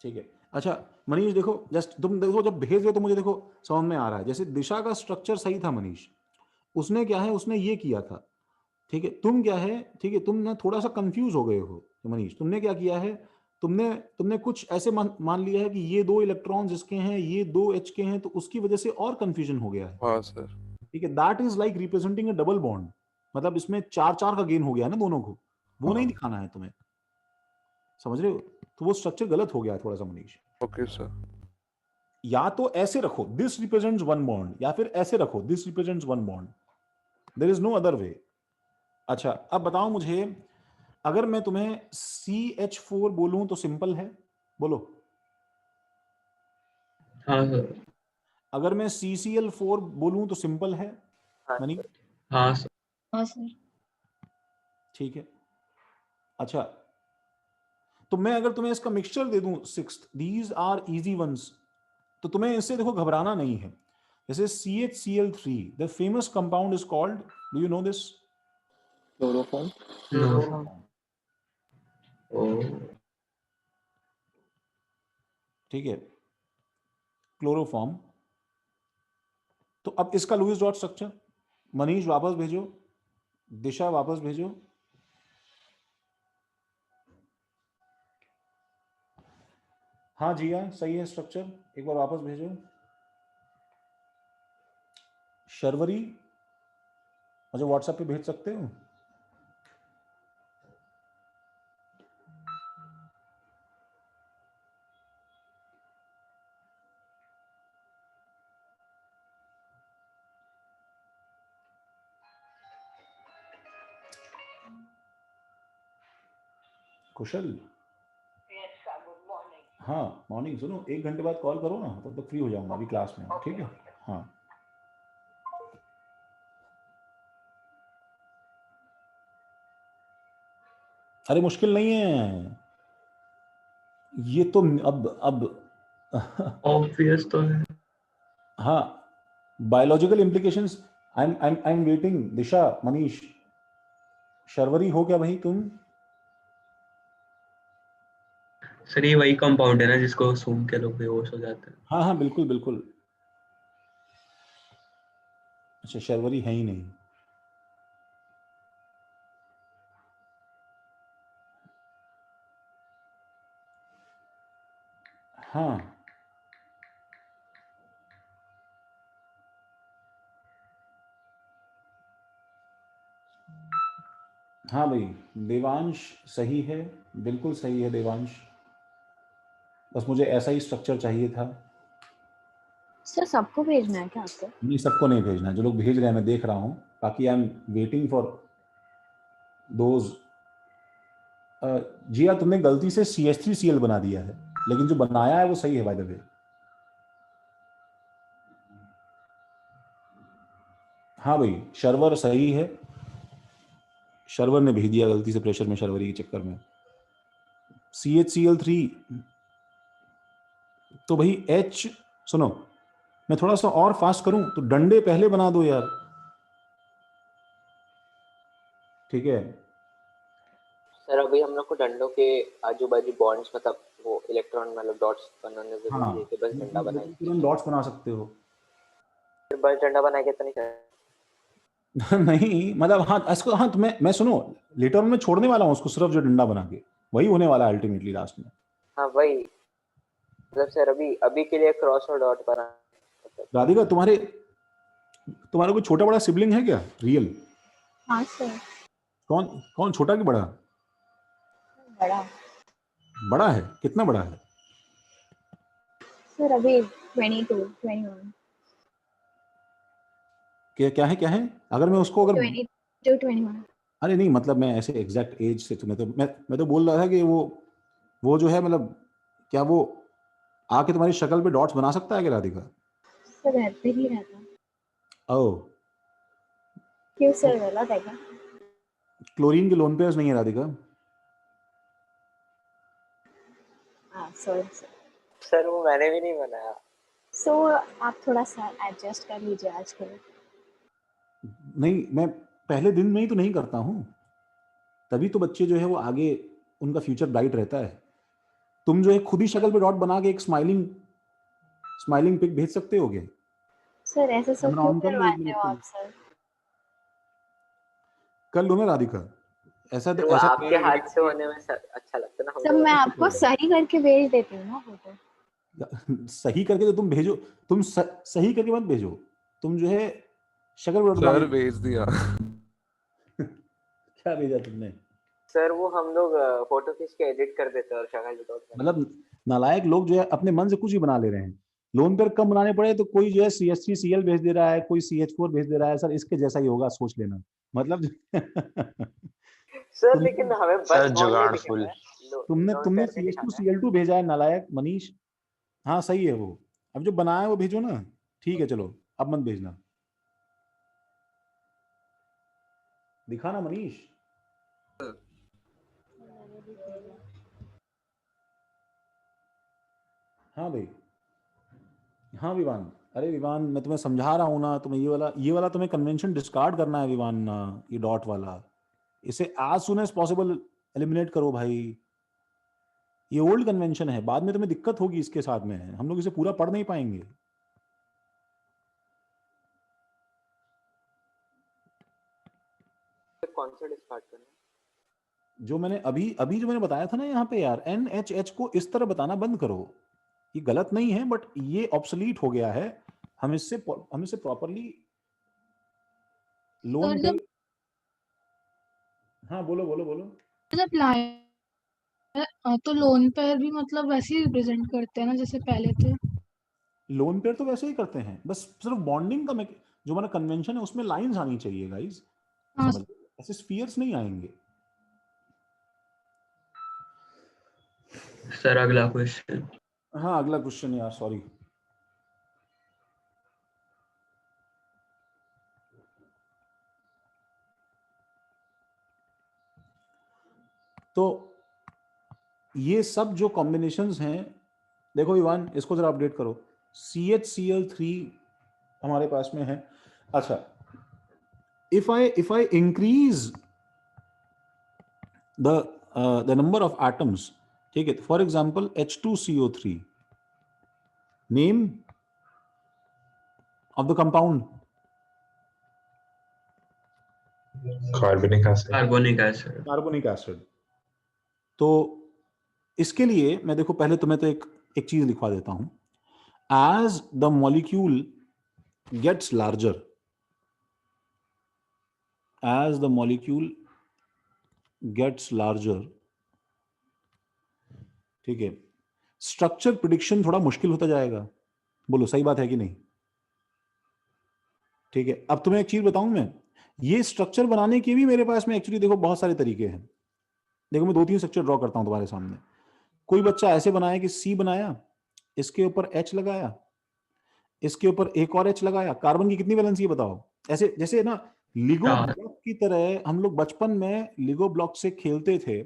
ठीक है। अच्छा मनीष देखो, जस्ट तुम देखो, जब भेज रहे तो मुझे देखो समझ में आ रहा है, जैसे दिशा का स्ट्रक्चर सही था मनीष, उसने क्या है, उसने ये किया था, ठीक है? तुम क्या है, ठीक है, तुम ना थोड़ा सा कंफ्यूज हो गए हो मनीष, तुमने क्या किया है, तुमने तुमने कुछ ऐसे मान लिया है कि ये 2 इलेक्ट्रॉन्स इसके हैं, ये 2 H के हैं, तो उसकी वजह से और कंफ्यूजन हो गया है। हाँ सर। ठीक है, that is like representing a double bond, मतलब इसमें 4 का गेन हो गया ना दोनों को, वो नहीं दिखाना है तुम्हें, समझ रहे हो? तो वो स्ट्रक्चर गलत हो गया थोड़ा सा मनीष। Okay sir. या तो ऐसे रखो दिस रिप्रेजेंट्स 1 बॉन्ड, या फिर ऐसे रखो this represents 1 bond, there is no other way. अच्छा अब बताओ मुझे, अगर मैं तुम्हें CH4 बोलूं तो सिंपल है, बोलो। हाँ सर। अगर मैं CCl4 बोलूं तो सिंपल है मनी? हाँ सर। हाँ सर। ठीक है। अच्छा तो मैं अगर तुम्हें इसका मिक्सचर दे दूं 6th, these are easy once, तो तुम्हें इससे देखो घबराना नहीं है। जैसे CHCl3, the famous compound is called, do you know this? Chloroform. No. ठीक है, क्लोरोफॉर्म। तो अब इसका लुईस डॉट स्ट्रक्चर, मनीष वापस भेजो, दिशा वापस भेजो। हाँ जिया सही है स्ट्रक्चर, एक बार वापस भेजो। शर्वरी मुझे व्हाट्सएप पे भेज सकते हो? कुशल, हाँ मॉर्निंग, सुनो 1 घंटे बाद कॉल करो ना, तब तक फ्री हो जाऊंगा, अभी क्लास में हूँ, ठीक है? हाँ अरे मुश्किल नहीं है ये तो, अब ऑब्वियस तो है। हाँ, biological implications, I am waiting. Disha, Manish, Sharvari हो क्या भाई तुम? सर ये वही कंपाउंड है ना जिसको सूंघ के लोग बेहोश हो जाते हैं। हाँ हाँ बिल्कुल बिल्कुल। अच्छा शर्वरी है ही नहीं, हाँ हाँ भाई, देवांश सही है, बिल्कुल सही है देवांश, बस मुझे ऐसा ही स्ट्रक्चर चाहिए था। सर सबको भेजना है क्या आपको? नहीं सबको नहीं भेजना, जो लोग भेज रहे हैं मैं देख रहा हूँ, बाकी I am waiting for those Jiya तुमने गलती से CH3Cl बना दिया है, लेकिन जो बनाया है वो सही है बाय द वे। हाँ भाई शर्वर सही है, शर्वर ने भेज दिया गलती से प्रेशर में शर्वरी के चक्कर में। CHCl3 तो भाई H, सुनो मैं थोड़ा सा और फास्ट करूं तो डंडे पहले बना दो यार, ठीक है। सर अभी हम लोग को डंडों के आजू बाजू बॉन्ड्स मतलब वो इलेक्ट्रॉन मतलब डॉट्स बनाने जरूरी हाँ है कि बस डंडा बनाए? तुरंत डॉट्स बना सकते हो। फिर बस डंडा बना के तो नहीं कर नहीं मतलब हाँ इसको, हाँ तो मैं सुनो लेटर में छोड़ने वाला हूँ उसको, सिर्फ जो डंडा बना के वही होने वाला है अल्टीमेटली लास्ट में। हाँ वही मतलब सर अभी के लिए क्रॉस और डॉट बना। राधिका तुम्हारा कोई छोटा बड़ा सिबलिंग है क्या रियल? हाँ सर। कौन कौन, छोटा कि बड़ा? बड़ा। बड़ा है, कितना बड़ा है? सर अभी 21। क्या है अगर मैं उसको अगर 21। अरे नहीं मतलब मैं ऐसे एग्जैक्ट एज से तुम्हें तो मैं तो बोल रहा था कि वो जो है मतलब क्या वो आके तुम्हारी शक्ल पे डॉट्स बना सकता है क्या राधिका? सर घर पे ही रहता। ओह क्यों सर गलत है क्या? क्लोरीन के लोन पेयर्स नहीं है राधिका। सॉरी सर वो मैंने भी नहीं बनाया। सो आप थोड़ा सा एडजस्ट कर लीजिए आज के लिए। नहीं मैं पहले दिन में ही तो नहीं करता हूँ, तभी तो बच्चे जो है वो आगे उनका फ्यूचर ब्राइट रहता है। तुम जो है खुद ही शक्ल पे डॉट बना के एक स्माइलिंग पिक भेज सकते हो क्या? सर ऐसे सब कैमरा क्यों ऑन कर लो एक करवाते मिनट हो के आप लिए। सर? कर लो ना राधिका, ऐसा तो ऐसा आपके हाथ से होने में अच्छा लगता है ना। सर मैं आपको सही करके भेज देती हूँ ना फोटो। सही करके तो तुम भेजो, तुम सही करके मत भेजो, तुम जो है शक्ल पे डॉट बना सर के भेज दिया। क्या भेजा तुमने? सर वो हम लोग फोटो खींच के एडिट कर देते हैं और शक्ल पे डॉट बना। मतलब नालायक लोग जो है अपने मन से कुछ भी बना ले रहे हैं। लोन पर कम बनाने पड़े तो कोई जो है CH3Cl भेज दे रहा है, कोई CH4 भेज दे रहा है। सर इसके जैसा ही होगा, सोच लेना मतलब सर लेकिन हमें बस सर बॉन्ड नहीं जुगाड़ दिखा फुल। है, तुमने लोन तुमने पेयर नहीं दिखाना है। CH2Cl2 भेजा है नालायक मनीष। हाँ सही है वो, अब जो बनाया है वो भेजो ना। ठीक है चलो अब मत भेजना, दिखाना मनीष। हाँ भाई, हाँ विवान, अरे विवान मैं तुम्हें समझा रहा हूँ ना, तुम्हें ये वाला तुम्हें कन्वेंशन डिस्कार्ड करना है विवान, ये डॉट वाला, इसे आज सुन एज पॉसिबल एलिमिनेट करो भाई। ये ओल्ड कन्वेंशन है, बाद में तुम्हें दिक्कत होगी इसके साथ में, हम लोग इसे पूरा पढ़ नहीं पाएंगे। कौन सा डिस्कार्ड करना है? जो मैंने अभी जो मैंने बताया था ना यहाँ पे यार, NHH को इस तरह बताना बंद करो। ये गलत नहीं है बट ये ऑब्सोलीट हो गया है। हम इससे प्रॉपरली लोन पे। हाँ बोलो बोलो बोलो। जब लाइन तो लोन पेयर भी मतलब वैसे ही रिप्रेजेंट करते हैं ना जैसे पहले थे। लोन पेयर तो वैसे ही करते हैं, बस सिर्फ बॉन्डिंग का जो हमारा कन्वेंशन है उसमें लाइंस आनी चाहिए गाइस, हाँ समझ, ऐसे स्फीयर्स नहीं आएंगे। सर अगला क्वेश्चन। हाँ अगला क्वेश्चन यार, सॉरी। तो ये सब जो कॉम्बिनेशंस हैं, देखो इवान इसको जरा अपडेट करो। CHCl3 हमारे पास में है। अच्छा, if I increase the number of atoms, ठीक है, for example H2CO3, name of the compound carbonic acid. Carbonic acid. तो इसके लिए मैं देखो पहले तुम्हें तो एक चीज लिखवा देता हूं। As the molecule gets larger, as the molecule gets larger, ठीक है, स्ट्रक्चर प्रिडिक्शन थोड़ा मुश्किल होता जाएगा। बोलो सही बात है कि नहीं? ठीक है, अब तुम्हें एक चीज बताऊं मैं, ये स्ट्रक्चर बनाने के भी मेरे पास में एक्चुअली देखो बहुत सारे तरीके हैं। देखो मैं 2-3 स्ट्रक्चर ड्रॉ करता हूं तुम्हारे सामने। कोई बच्चा ऐसे बनाया कि C बनाया, इसके ऊपर H लगाया, इसके ऊपर एक और H लगाया। कार्बन की कितनी वैलेंसी है बताओ? ऐसे जैसे ना लिगो चार। ब्लॉक की तरह हम लोग बचपन में लिगो ब्लॉक से खेलते थे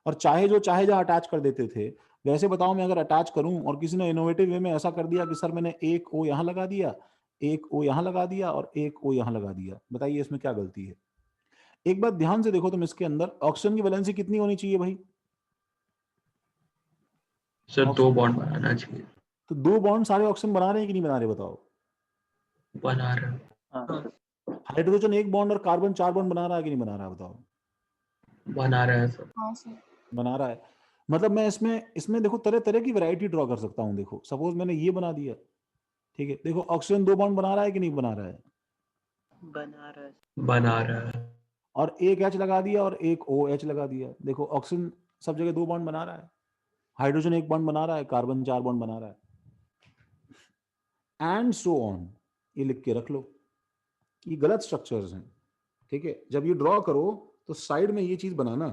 और चाहे जो चाहे जहां अटैच कर देते थे। वैसे बताओ मैं अगर अटैच करूं और किसी ने इनोवेटिव वे में ऐसा कर दिया कि सर मैंने एक O यहां लगा दिया, एक O यहां लगा दिया और एक O यहां लगा दिया, बताइए इसमें क्या गलती है? एक बात ध्यान से देखो तुम, इसके अंदर ऑक्सीजन की वैलेंसी कितनी होनी चाहिए भाई? सर 2 बॉन्ड बनाना चाहिए। तो 2 बॉन्ड सारे ऑक्सीजन बना रहे हैं कि नहीं बना रहे बताओ? बना रहे। हाइड्रोजन 1 बॉन्ड और कार्बन 4 बॉन्ड बना रहा है कि नहीं बना रहा है बताओ? बना रहे हैं सर। हाँ सर। बना रहा है। मतलब मैं इसमें देखो तरह तरह की वैरायटी ड्रॉ कर सकता हूँ। देखो सपोज मैंने ये बना दिया, ठीक है, देखो ऑक्सीजन 2 बॉन्ड बना रहा है कि नहीं बना रहा है? बना रहा है। बना रहा है। और एक H लगा दिया और एक OH लगा दिया, देखो ऑक्सीजन सब जगह 2 बॉन्ड बना रहा है, हाइड्रोजन 1 बॉन्ड बना रहा है, कार्बन 4 बॉन्ड बना रहा है, एंड सो ऑन। ये लिख के रख लो, ये गलत स्ट्रक्चर्स हैं, ठीक है। जब ये ड्रॉ करो तो साइड में ये चीज बनाना,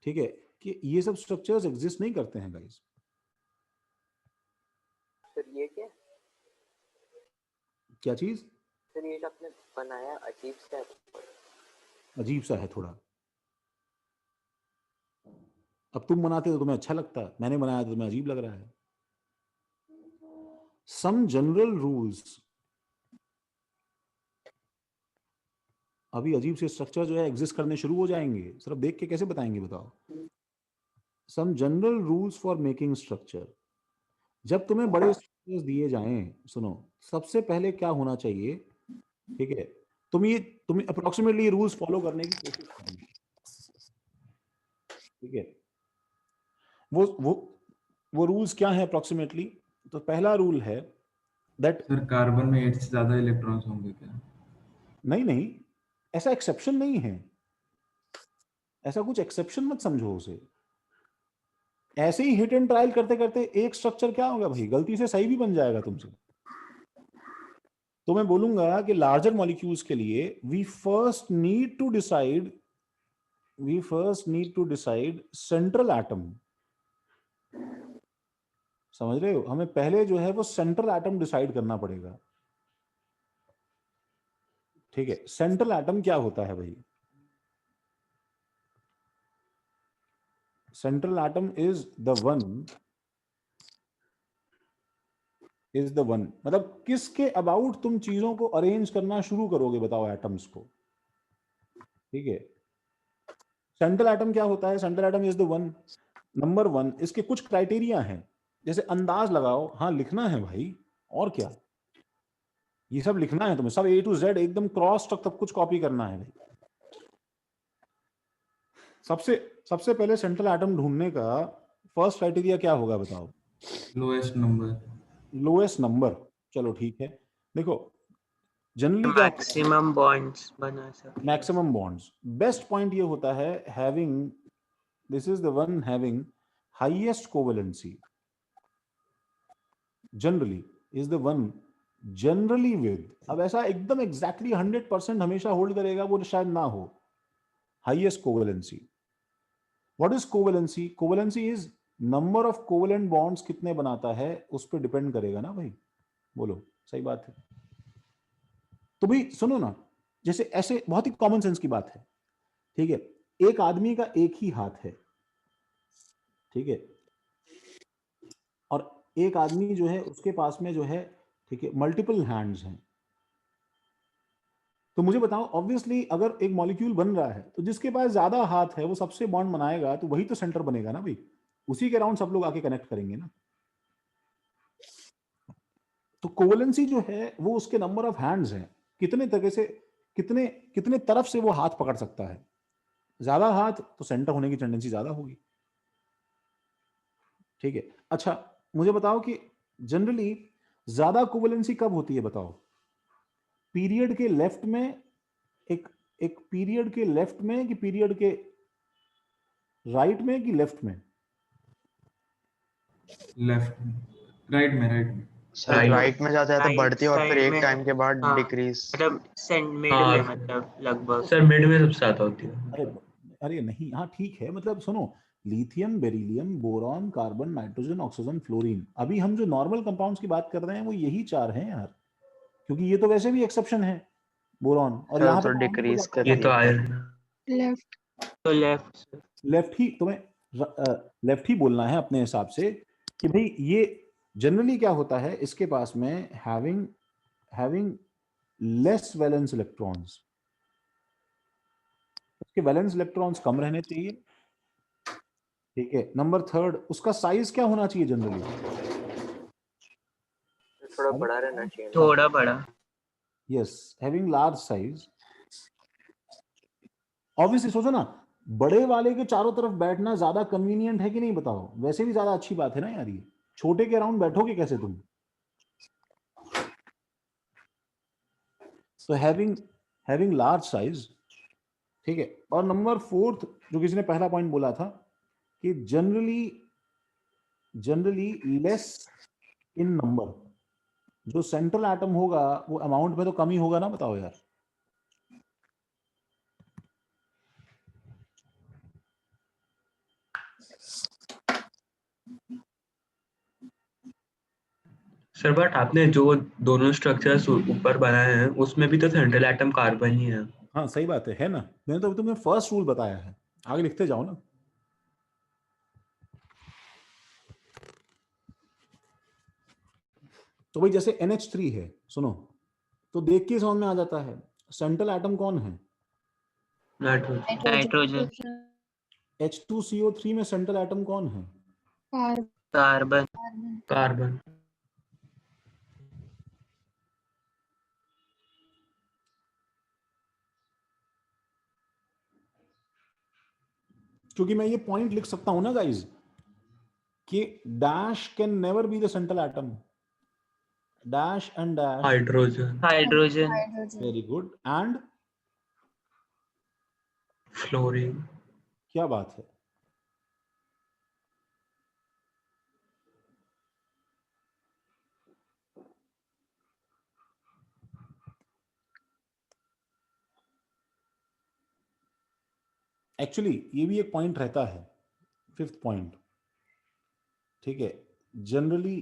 ठीक है, कि ये सब स्ट्रक्चर्स एग्जिस्ट नहीं करते हैं गाइस। सर ये क्या चीज? सर ये जो आपने बनाया अजीब सा है। अजीब सा है थोड़ा। अब तुम बनाते तो तुम्हें अच्छा लगता है, मैंने बनाया तो तुम्हें अजीब लग रहा है। सम जनरल रूल्स, अभी अजीब से स्ट्रक्चर जो है एग्जिस्ट करने शुरू हो जाएंगे, सिर्फ देख के कैसे बताएंगे बताओ? Some general rules for making structure. जब तुम्हें बड़े स्ट्रक्चर्स दिए जाएं, सुनो, सबसे पहले क्या होना चाहिए, ठीक है, तुम अप्रोक्सीमेटली ये रूल्स फॉलो करने की कोशिश करोगे, ठीक है। वो रूल्स क्या है अप्रोक्सीमेटली? तो पहला रूल है दैट, सर कार्बन में 8 से ज्यादा इलेक्ट्रॉन्स होंगे क्या? नहीं, ऐसा एक्सेप्शन नहीं है, ऐसा कुछ एक्सेप्शन मत समझो उसे। ऐसे ही हिट एंड ट्रायल करते करते एक स्ट्रक्चर क्या होगा भाई, गलती से सही भी बन जाएगा तुमसे। तो मैं बोलूंगा कि लार्जर मॉलिक्यूल्स के लिए we first need to decide central atom. समझ रहे हो? हमें पहले जो है वो सेंट्रल एटम डिसाइड करना पड़ेगा, ठीक है। सेंट्रल एटम क्या होता है भाई? Central atom is the one, मतलब किसके अबाउट तुम चीजों को अरेंज करना शुरू करोगे बताओ, एटम्स को, ठीक है। सेंट्रल एटम क्या होता है? Central atom is the one, number 1। इसके कुछ क्राइटेरिया हैं, जैसे अंदाज लगाओ, हाँ लिखना है भाई, और क्या, ये सब लिखना है तुम्हें, सब A to Z एकदम क्रॉस तक सब कुछ कॉपी करना है भाई। सबसे पहले सेंट्रल एटम ढूंढने का फर्स्ट क्राइटेरिया क्या होगा बताओ? Lowest number. चलो ठीक है, देखो जनरली क्या, मैक्सिमम बॉन्ड्स बना सकते हैं। Maximum bonds. बेस्ट पॉइंट ये होता है having, this is the one having highest covalency, generally is the one generally with. अब ऐसा एकदम एग्जैक्टली 100% हमेशा होल्ड करेगा वो शायद ना हो। Highest covalency, what is covalency? Covalency is number of covalent bonds कितने बनाता है, उस पर डिपेंड करेगा ना भाई, बोलो सही बात है। तो भाई सुनो ना, जैसे ऐसे बहुत ही कॉमन सेंस की बात है, ठीक है, एक आदमी का एक ही हाथ है, ठीक है, और एक आदमी जो है उसके पास में जो है, ठीक है, मल्टीपल हैंड्स हैं। तो मुझे बताओ, ऑब्वियसली अगर एक मॉलिक्यूल बन रहा है तो जिसके पास ज्यादा हाथ है वो सबसे बॉन्ड बनाएगा, तो वही तो सेंटर बनेगा ना भाई, उसी के अराउंड सब लोग आके कनेक्ट करेंगे ना। तो कोवेलेंसी जो है वो उसके नंबर ऑफ हैंड्स हैं, कितने तरह से, कितने तरफ से वो हाथ पकड़ सकता है। ज्यादा हाथ तो सेंटर होने की टेंडेंसी ज्यादा होगी, ठीक है। अच्छा मुझे बताओ कि जनरली ज्यादा कोवेलेंसी कब होती है बताओ? पीरियड के लेफ्ट में, एक पीरियड के लेफ्ट में, कि पीरियड के राइट में, कि लेफ्ट में? राइट में सर राइट में जाता है तो बढ़ती है और फिर एक टाइम के बाद डिक्रीज। मतलब मिड में, मतलब लगभग। सर मिड में सबसे ज्यादा होती है। अरे अरे नहीं, हाँ ठीक है, मतलब सुनो, lithium, beryllium, boron, carbon, nitrogen, oxygen, fluorine, अभी हम जो नॉर्मल कंपाउंड्स की बात कर रहे हैं वो यही 4 हैं यार, क्योंकि ये तो वैसे भी एक्सेप्शन है बोरॉन, और यहाँ पे डिक्रीज कर ये तो दिया। आयरन लेफ्ट तो लेफ्ट लेफ्ट ही तुम्हें लेफ्ट ही बोलना है अपने हिसाब से कि भाई ये जनरली क्या होता है इसके पास में हैविंग लेस वैलेंस इलेक्ट्रॉन्स, उसके वैलेंस इलेक्ट्रॉन्स कम रहने चाहिए, ठीक है। नंबर 3, उसका साइज क्या होना चाहिए जनरली? थोड़ा बड़ा रहना चाहिए। थोड़ा बड़ा। Yes, having large size. Obviously सोचो ना, बड़े वाले के चारों तरफ बैठना ज्यादा कन्वीनियंट है कि नहीं बताओ? वैसे भी ज्यादा अच्छी बात है ना यार, ये छोटे के अराउंड बैठोगे कैसे तुम? तो हैविंग लार्ज साइज, ठीक है। और नंबर 4 जो किसी ने पहला पॉइंट बोला था कि जनरली लेस इन नंबर, जो सेंट्रल एटम होगा वो अमाउंट में तो कम ही होगा ना, बताओ यार। सर बट आपने जो दोनों स्ट्रक्चर्स ऊपर बनाए हैं उसमें भी तो सेंट्रल एटम कार्बन ही है। हाँ सही बात है ना, मैंने तो तुम्हें फर्स्ट रूल बताया है, आगे लिखते जाओ ना। तो भाई जैसे NH3 है, सुनो तो देख के समझ में आ जाता है सेंट्रल एटम कौन है? नाइट्रोजन। H2CO3 में सेंट्रल एटम कौन है? कार्बन। कार्बन। क्योंकि मैं ये पॉइंट लिख सकता हूं ना गाइज कि dash can never be the central atom, dash and dash hydrogen. Hydrogen. Very good, and fluorine. क्या बात है। एक्चुअली ये भी एक पॉइंट रहता है, 5th पॉइंट, ठीक है। जनरली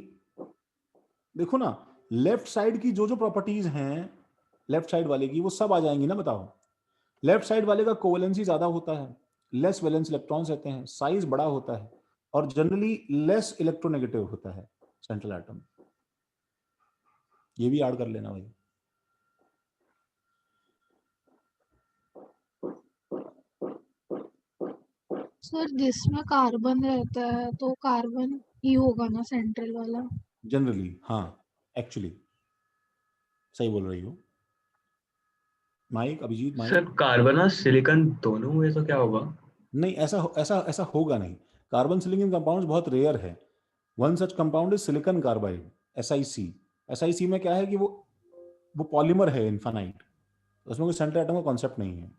देखो ना, लेफ्ट साइड की जो जो प्रॉपर्टीज हैं लेफ्ट साइड वाले की, वो सब आ जाएंगी ना, बताओ। लेफ्ट साइड वाले का कोवेलेंसी ज्यादा होता है, लेस वैलेंस इलेक्ट्रॉन्स रहते हैं, साइज बड़ा होता है, और जनरली लेस इलेक्ट्रोनेगेटिव होता है सेंट्रल एटम। ये भी ऐड कर लेना भाई। सर जिसमें कार्बन रहता है तो कार्बन ही होगा ना सेंट्रल वाला? जनरली हाँ, एक्चुअली सही बोल रही हो mike, Abhijit mike. Sir carbon और सिलिकॉन दोनों हुए तो क्या होगा? नहीं, ऐसा होगा नहीं। कार्बन सिलिकॉन कंपाउंड्स बहुत रेयर है। One such compound is silicon carbide, SiC। SiC में क्या है कि वो पॉलीमर है इनफाइनाइट, उसमें कोई सेंट्रल एटम का कॉन्सेप्ट नहीं है।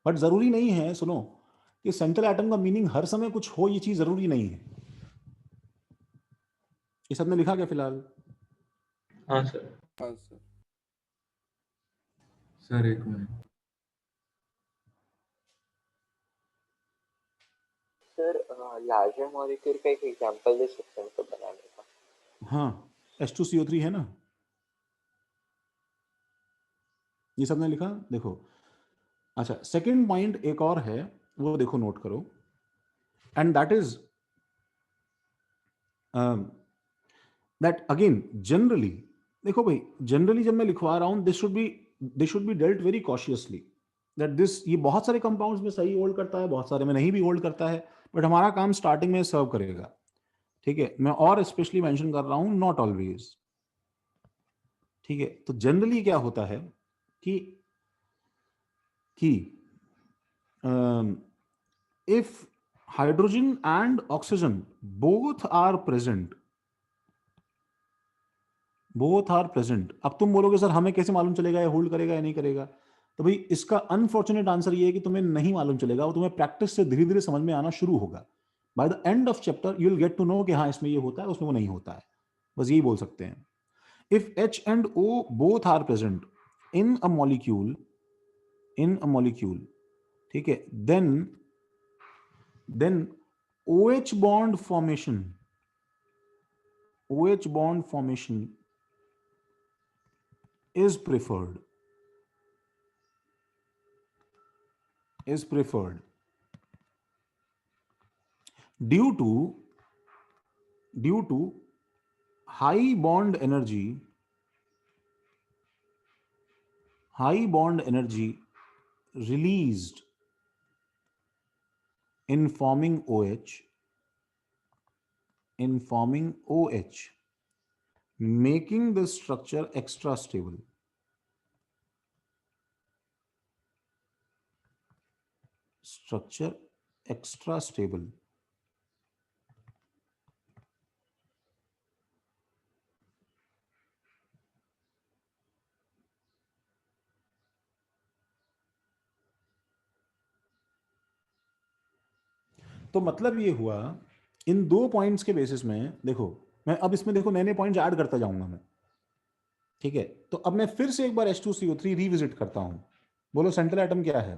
बट जरूरी नहीं है, सुनो, कि सेंट्रल एटम का मीनिंग हर समय कुछ हो, ये चीज जरूरी नहीं है। ये सबने लिखा क्या फिलहाल? हाँ सर। हाँ सर। सर एक मिनट। सर लार्जर मॉलिक्यूल का एक एग्जांपल दे सकते हैं तो बनाने का? हाँ, H2CO3 है ना, ये सबने लिखा, देखो। अच्छा, सेकंड पॉइंट एक और है, वो देखो, नोट करो, and that is that again generally, देखो भाई, जनरली जब मैं लिखवा रहा हूं, this should be dealt very cautiously, that this, ये बहुत सारे कंपाउंड्स में सही होल्ड करता है, बहुत सारे में नहीं भी होल्ड करता है, बट हमारा काम स्टार्टिंग में सर्व करेगा, ठीक है। मैं और स्पेशली मेंशन कर रहा हूं, नॉट ऑलवेज, ठीक है। तो जनरली क्या होता है कि if hydrogen and oxygen both are present, अब तुम बोलोगे सर हमें कैसे मालूम चलेगा ये होल्ड करेगा या नहीं करेगा? तो भाई इसका अनफॉर्चुनेट आंसर ये है कि तुम्हें नहीं मालूम चलेगा, वो तुम्हें प्रैक्टिस से धीरे धीरे समझ में आना शुरू होगा। By the end of chapter you will get to know कि हाँ इसमें ये होता है, उसमें वो नहीं होता है, बस यही बोल सकते हैं। if H and O both are present in a molecule, ठीक है, then OH bond formation is preferred due to high bond energy released in forming OH, making the structure extra stable. तो मतलब ये हुआ, इन 2 पॉइंट्स के basis में देखो, मैं अब इसमें देखो नए नए पॉइंट्स ऐड करता जाऊंगा मैं, ठीक है। तो अब मैं फिर से एक बार H2CO3 रिविजिट करता हूं। बोलो सेंट्रल एटम क्या है?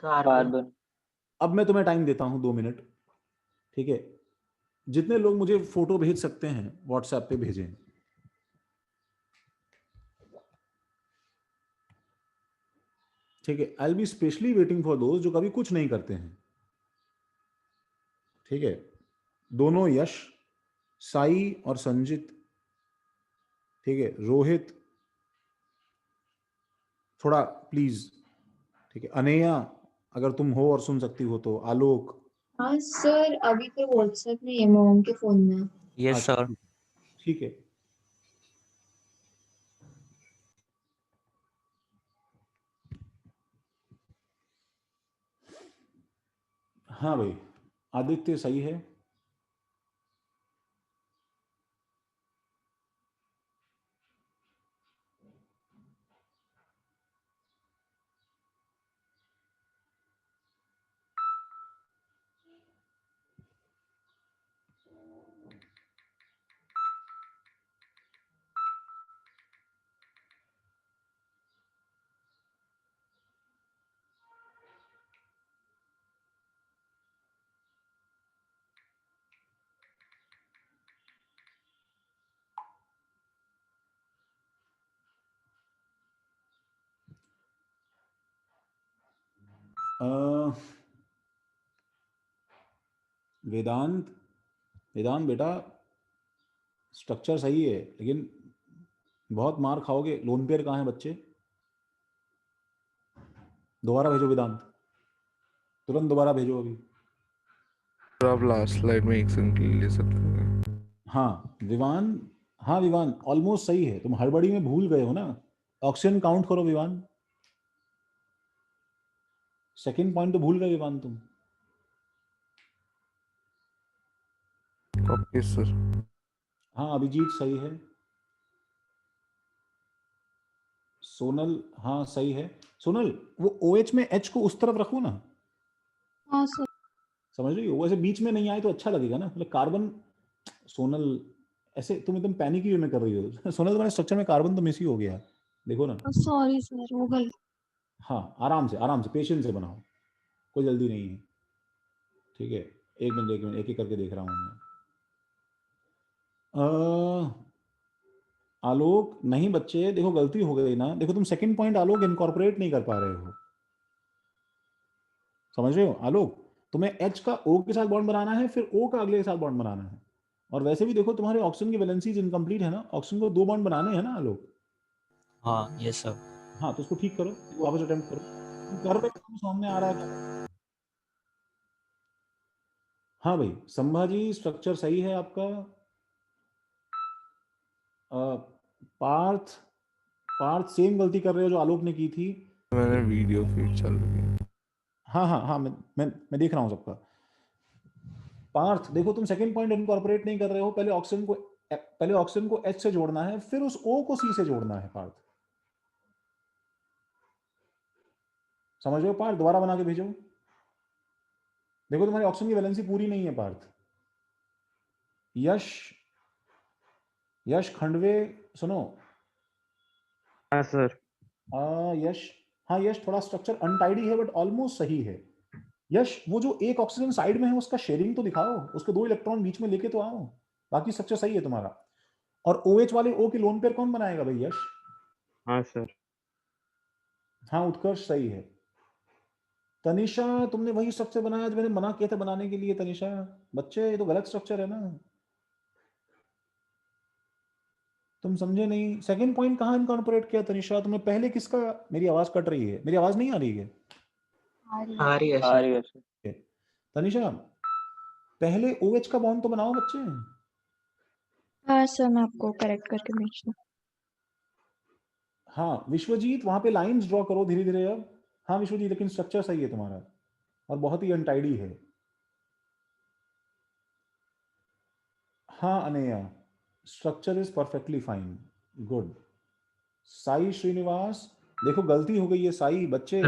कार्बन। अब मैं तुम्हें टाइम देता हूं 2 मिनट, ठीक है। जितने लोग मुझे फोटो भेज सकते हैं व्हाट्सएप पे भेजें। ठीक है, I will be specially waiting for those जो कभी कुछ नहीं करते हैं। ठीक है, दोनों यश, साई और संजित, ठीक है, रोहित थोड़ा प्लीज, ठीक है, अनेया अगर तुम हो और सुन सकती हो तो, आलोक। हाँ सर, अभी तो व्हाट्सएप में है, मॉम के फोन में। Yes sir. ठीक है, हाँ भाई, आदित्य सही है। वेदांत बेटा, स्ट्रक्चर सही है लेकिन बहुत मार खाओगे। लोन पेयर कहाँ है बच्चे? दोबारा भेजो वेदांत, तुरंत दोबारा भेजो अभी। आप लास्ट स्लाइड में एक सेकंड के लिए ले सकते हैं। हाँ विवान ऑलमोस्ट सही है। तुम हड़बड़ी में भूल गए हो ना, ऑक्सीजन काउंट करो विवान। सेकंड पॉइंट तो भूल गए विवान तुम। Okay sir. हाँ अभिजीत सही है, सोनल हाँ सही है। सोनल वो OH में H को उस तरफ रखो ना। हाँ सर। समझ रही हो, वैसे बीच में नहीं आए तो अच्छा लगेगा ना, मतलब कार्बन। सोनल ऐसे तुम एकदम पैनिक ही में कर रही हो। सोनल तुम्हारे स्ट्रक्चर में कार्बन तो मिस ही हो गया, देखो ना। सॉरी सर, वो गलती। हाँ आराम से पेशेंस से बनाओ, कोई जल्दी नहीं है। ठीक है, एक मिनट एक करके देख रहा हूँ मैं। आलोक नहीं बच्चे, देखो गलती हो गई ना। देखो तुम सेकंड पॉइंट आलोक इनकॉर्पोरेट नहीं कर पा रहे हो, समझ रहे हो आलोक? तुम्हें H का O के साथ बॉन्ड बनाना है, फिर O का अगले के साथ बॉन्ड बनाना है। और वैसे भी देखो तुम्हारे ऑक्सीजन की वैलेंसीज इनकम्प्लीट है ना, ऑक्सीजन को 2 बॉन्ड बनाने हैं ना आलोक। हाँ यस सर। हाँ तो उसको ठीक करो, वापस अटेम्प्ट करो। तुम कर रहे हो, सामने आ रहा है। हाँ भाई संभाजी स्ट्रक्चर सही है आपका। पार्थ सेम गलती कर रहे हो जो आलोक ने की थी। मैंने वीडियो फीड चालू की। हाँ मैं देख रहा हूँ सबका। पार्थ देखो तुम सेकंड पॉइंट इनकॉर्पोरेट नहीं कर रहे हो। पहले ऑक्सीजन को H से जोड़ना है, फिर उस O को C से जोड़ना है। पार्थ समझ रहे हो? पार्थ दोबारा बना के भेजो। देखो तुम्हारी ऑक्सीजन की वैलेंसी पूरी नहीं है पार्थ। यश खंडवे सुनो। हाँ सर। यश, हाँ यश थोड़ा स्ट्रक्चर अनटाइडी है बट ऑलमोस्ट सही है। यश वो जो एक ऑक्सीजन साइड में है उसका शेयरिंग तो दिखाओ, उसके 2 इलेक्ट्रॉन बीच में लेके तो आओ, बाकी स्ट्रक्चर सही है तुम्हारा। और OH वाले O के लोन पेयर कौन बनाएगा भाई? यश। हाँ सर। हाँ उत्कर्ष सही है। तनिषा तुमने वही स्ट्रक्चर बनाया जो मैंने मना किया था बनाने के लिए। तनिषा बच्चे ये तो गलत स्ट्रक्चर है ना, तुम समझे नहीं। सेकंड पॉइंट कहाँ इनकॉर्पोरेट किया तनिषा तुमने? पहले किसका? मेरी आवाज कट रही है, मेरी आवाज नहीं आ रही है? आ रही है सर। तनिषा पहले OH का बॉन्ड तो बनाओ बच्चे। हाँ सर, मैं आपको करेक्ट करके भेजता हूँ। हाँ विश्वजीत वहां पे लाइंस ड्रॉ करो धीरे धीरे अब। हाँ विश्वजीत लेकिन स्ट्रक्चर सही है तुम्हारा और बहुत ही अनटाइडी है। हाँ Aneya structure is perfectly fine, good. Sai Srinivas देखो गलती हो गई है साई बच्चे।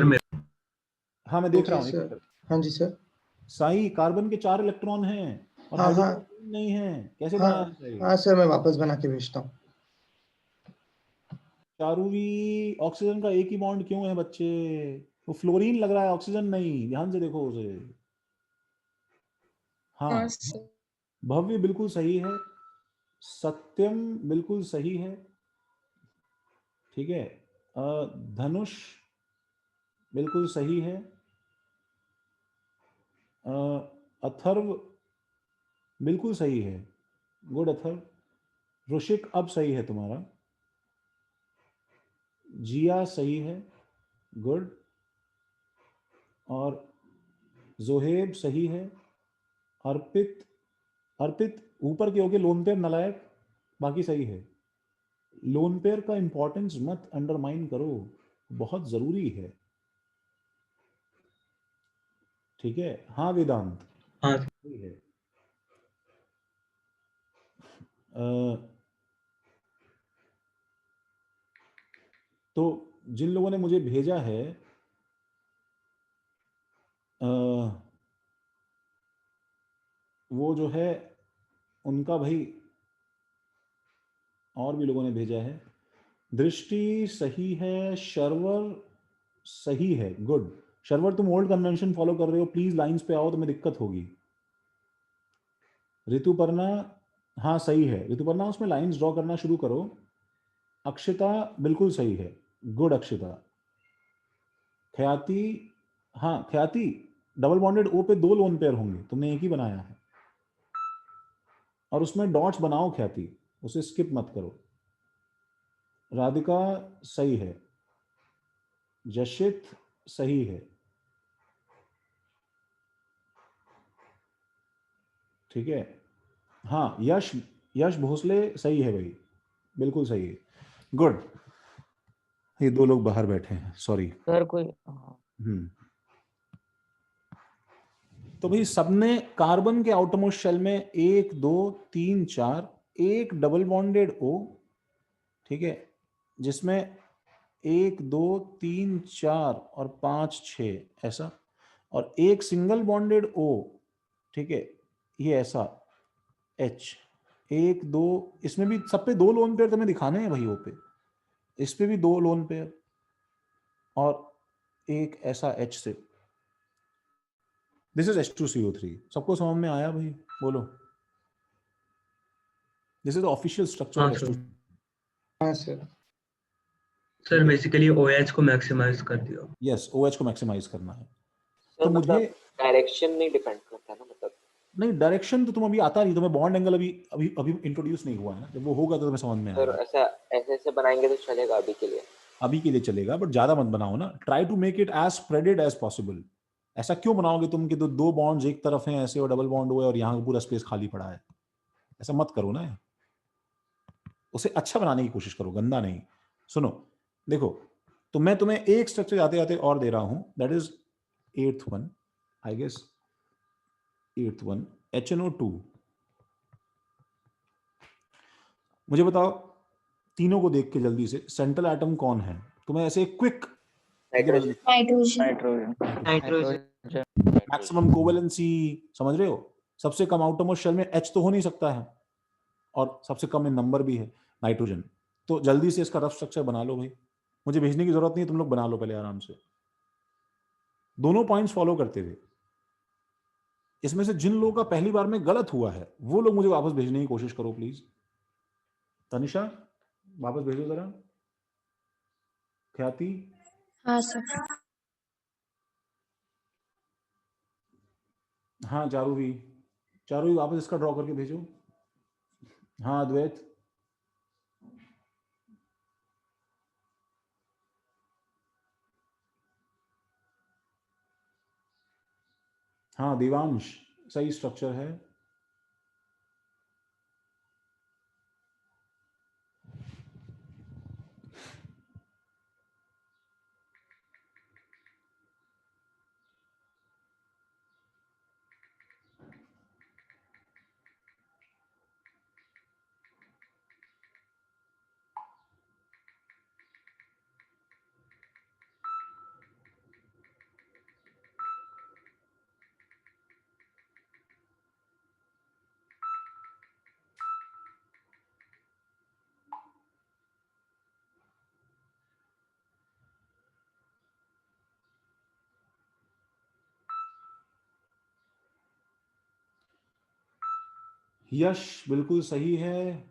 हाँ मैं देख रहा हूँ। हाँ जी सर। साई कार्बन के 4 इलेक्ट्रॉन हैं और हाँ हाइड्रोजन नहीं है, कैसे बनाया है? हाँ सर, मैं वापस बना के भेजता हूँ। चारूवी ऑक्सीजन का एक ही बॉन्ड क्यों है बच्चे? वो फ्लोरीन लग रहा है, ऑक्सीजन नहीं, ध्यान से देखो उसे। हाँ भव्य बिल्कुल सही है, सत्यम बिल्कुल सही है, ठीक है। धनुष बिल्कुल सही है, अथर्व बिल्कुल सही है, गुड अथर्व। ऋषिक अब सही है तुम्हारा, जिया सही है, गुड। और जोहेब सही है, अर्पित ऊपर के होके लोन पेयर नलायक, बाकी सही है। लोन पेयर का इंपॉर्टेंस मत अंडरमाइन करो, बहुत जरूरी है, ठीक है। हाँ वेदांत हाँ सही है। तो जिन लोगों ने मुझे भेजा है वो जो है उनका भाई, और भी लोगों ने भेजा है। दृष्टि सही है, शर्वर सही है, गुड। शर्वर तुम ओल्ड कन्वेंशन फॉलो कर रहे हो, प्लीज लाइंस पे आओ, तुम्हें दिक्कत होगी। ऋतुपर्णा हाँ सही है, ऋतुपर्णा उसमें लाइंस ड्रॉ करना शुरू करो। अक्षिता बिल्कुल सही है, गुड अक्षिता। ख्याति हाँ ख्याति डबल बॉन्डेड O पे 2 लोन पेयर होंगे, तुमने एक ही बनाया है और उसमें डॉट्स बनाओ ख्याति, उसे स्किप मत करो। राधिका सही है, जशित सही है, ठीक है। हाँ यश भोसले सही है भाई, बिल्कुल सही है, गुड। ये 2 लोग बाहर बैठे हैं, सॉरी सर कोई तो भाई सबने कार्बन के आउटरमोस्ट शेल में 1 2 3 4 एक डबल बॉन्डेड O, ठीक है, जिसमें 1 2 3 4 और 5 6 ऐसा, और एक सिंगल बॉन्डेड O, ठीक है, ये ऐसा H 1 2, इसमें भी सब पे 2 लोन पेयर तुम्हें दिखाने हैं भाई O पे, इस पे भी 2 लोन पेयर और एक ऐसा H से। This is H2CO3। सबको समझ में आया भाई? बोलो। This is the official structure of H2। हाँ सर। सर बेसिकली OH को मैक्सिमाइज कर दिया। यस OH को मैक्सिमाइज करना है। तो तो मतलब मुझे डायरेक्शन नहीं डिपेंड करता ना, मतलब नहीं डायरेक्शन तो तुम अभी आता नहीं, तुम्हें बॉन्ड एंगल अभी इंट्रोड्यूस नहीं हुआ है ना, जब वो होगा तो तुम्हें समझ में सर आएगा। ऐसे बनाएंगे तो चलेगा अभी के लिए? अभी के लिए चलेगा बट ज्यादा मत बनाओ ना, try to make it as spreaded as possible. ऐसा क्यों बनाओगे तुम कि 2 बॉन्ड्स एक तरफ हैं ऐसे और डबल बॉन्ड हुआ है और यहाँ पूरा स्पेस खाली पड़ा है, ऐसा मत करो ना, उसे अच्छा बनाने की कोशिश करो, गंदा नहीं। सुनो देखो, तो मैं तुम्हें एक स्ट्रक्चर आते आते और दे रहा हूं, that is 8th one, I guess 8th one, HNO2। मुझे बताओ तीनों को देख के जल्दी से, सेंट्रल एटम कौन है? तुम्हें ऐसे क्विक नाइट्रोजन। मैक्सिमम कोवेलेंसी, समझ रहे हो? सबसे कम आउटरमोस्ट शेल में H तो हो नहीं सकता है, और सबसे कम इन नंबर भी है नाइट्रोजन। तो जल्दी से इसका रफ स्ट्रक्चर बना लो भाई, मुझे भेजने की जरूरत नहीं है, तुम लोग बना लो पहले आराम से। दोनों पॉइंट्स फॉलो करते हुए। इसमें से जिन लोगों का पहली बार में गलत हुआ है वो लोग मुझे वापस भेजने की कोशिश करो प्लीज। तनिषा वापस भेजो जरा। ख्याति, हाँ सर। हाँ चारू भी वापस इसका ड्रॉ करके भेजो। हाँ अद्वैत, हाँ देवांश, सही स्ट्रक्चर है। यश बिल्कुल सही है,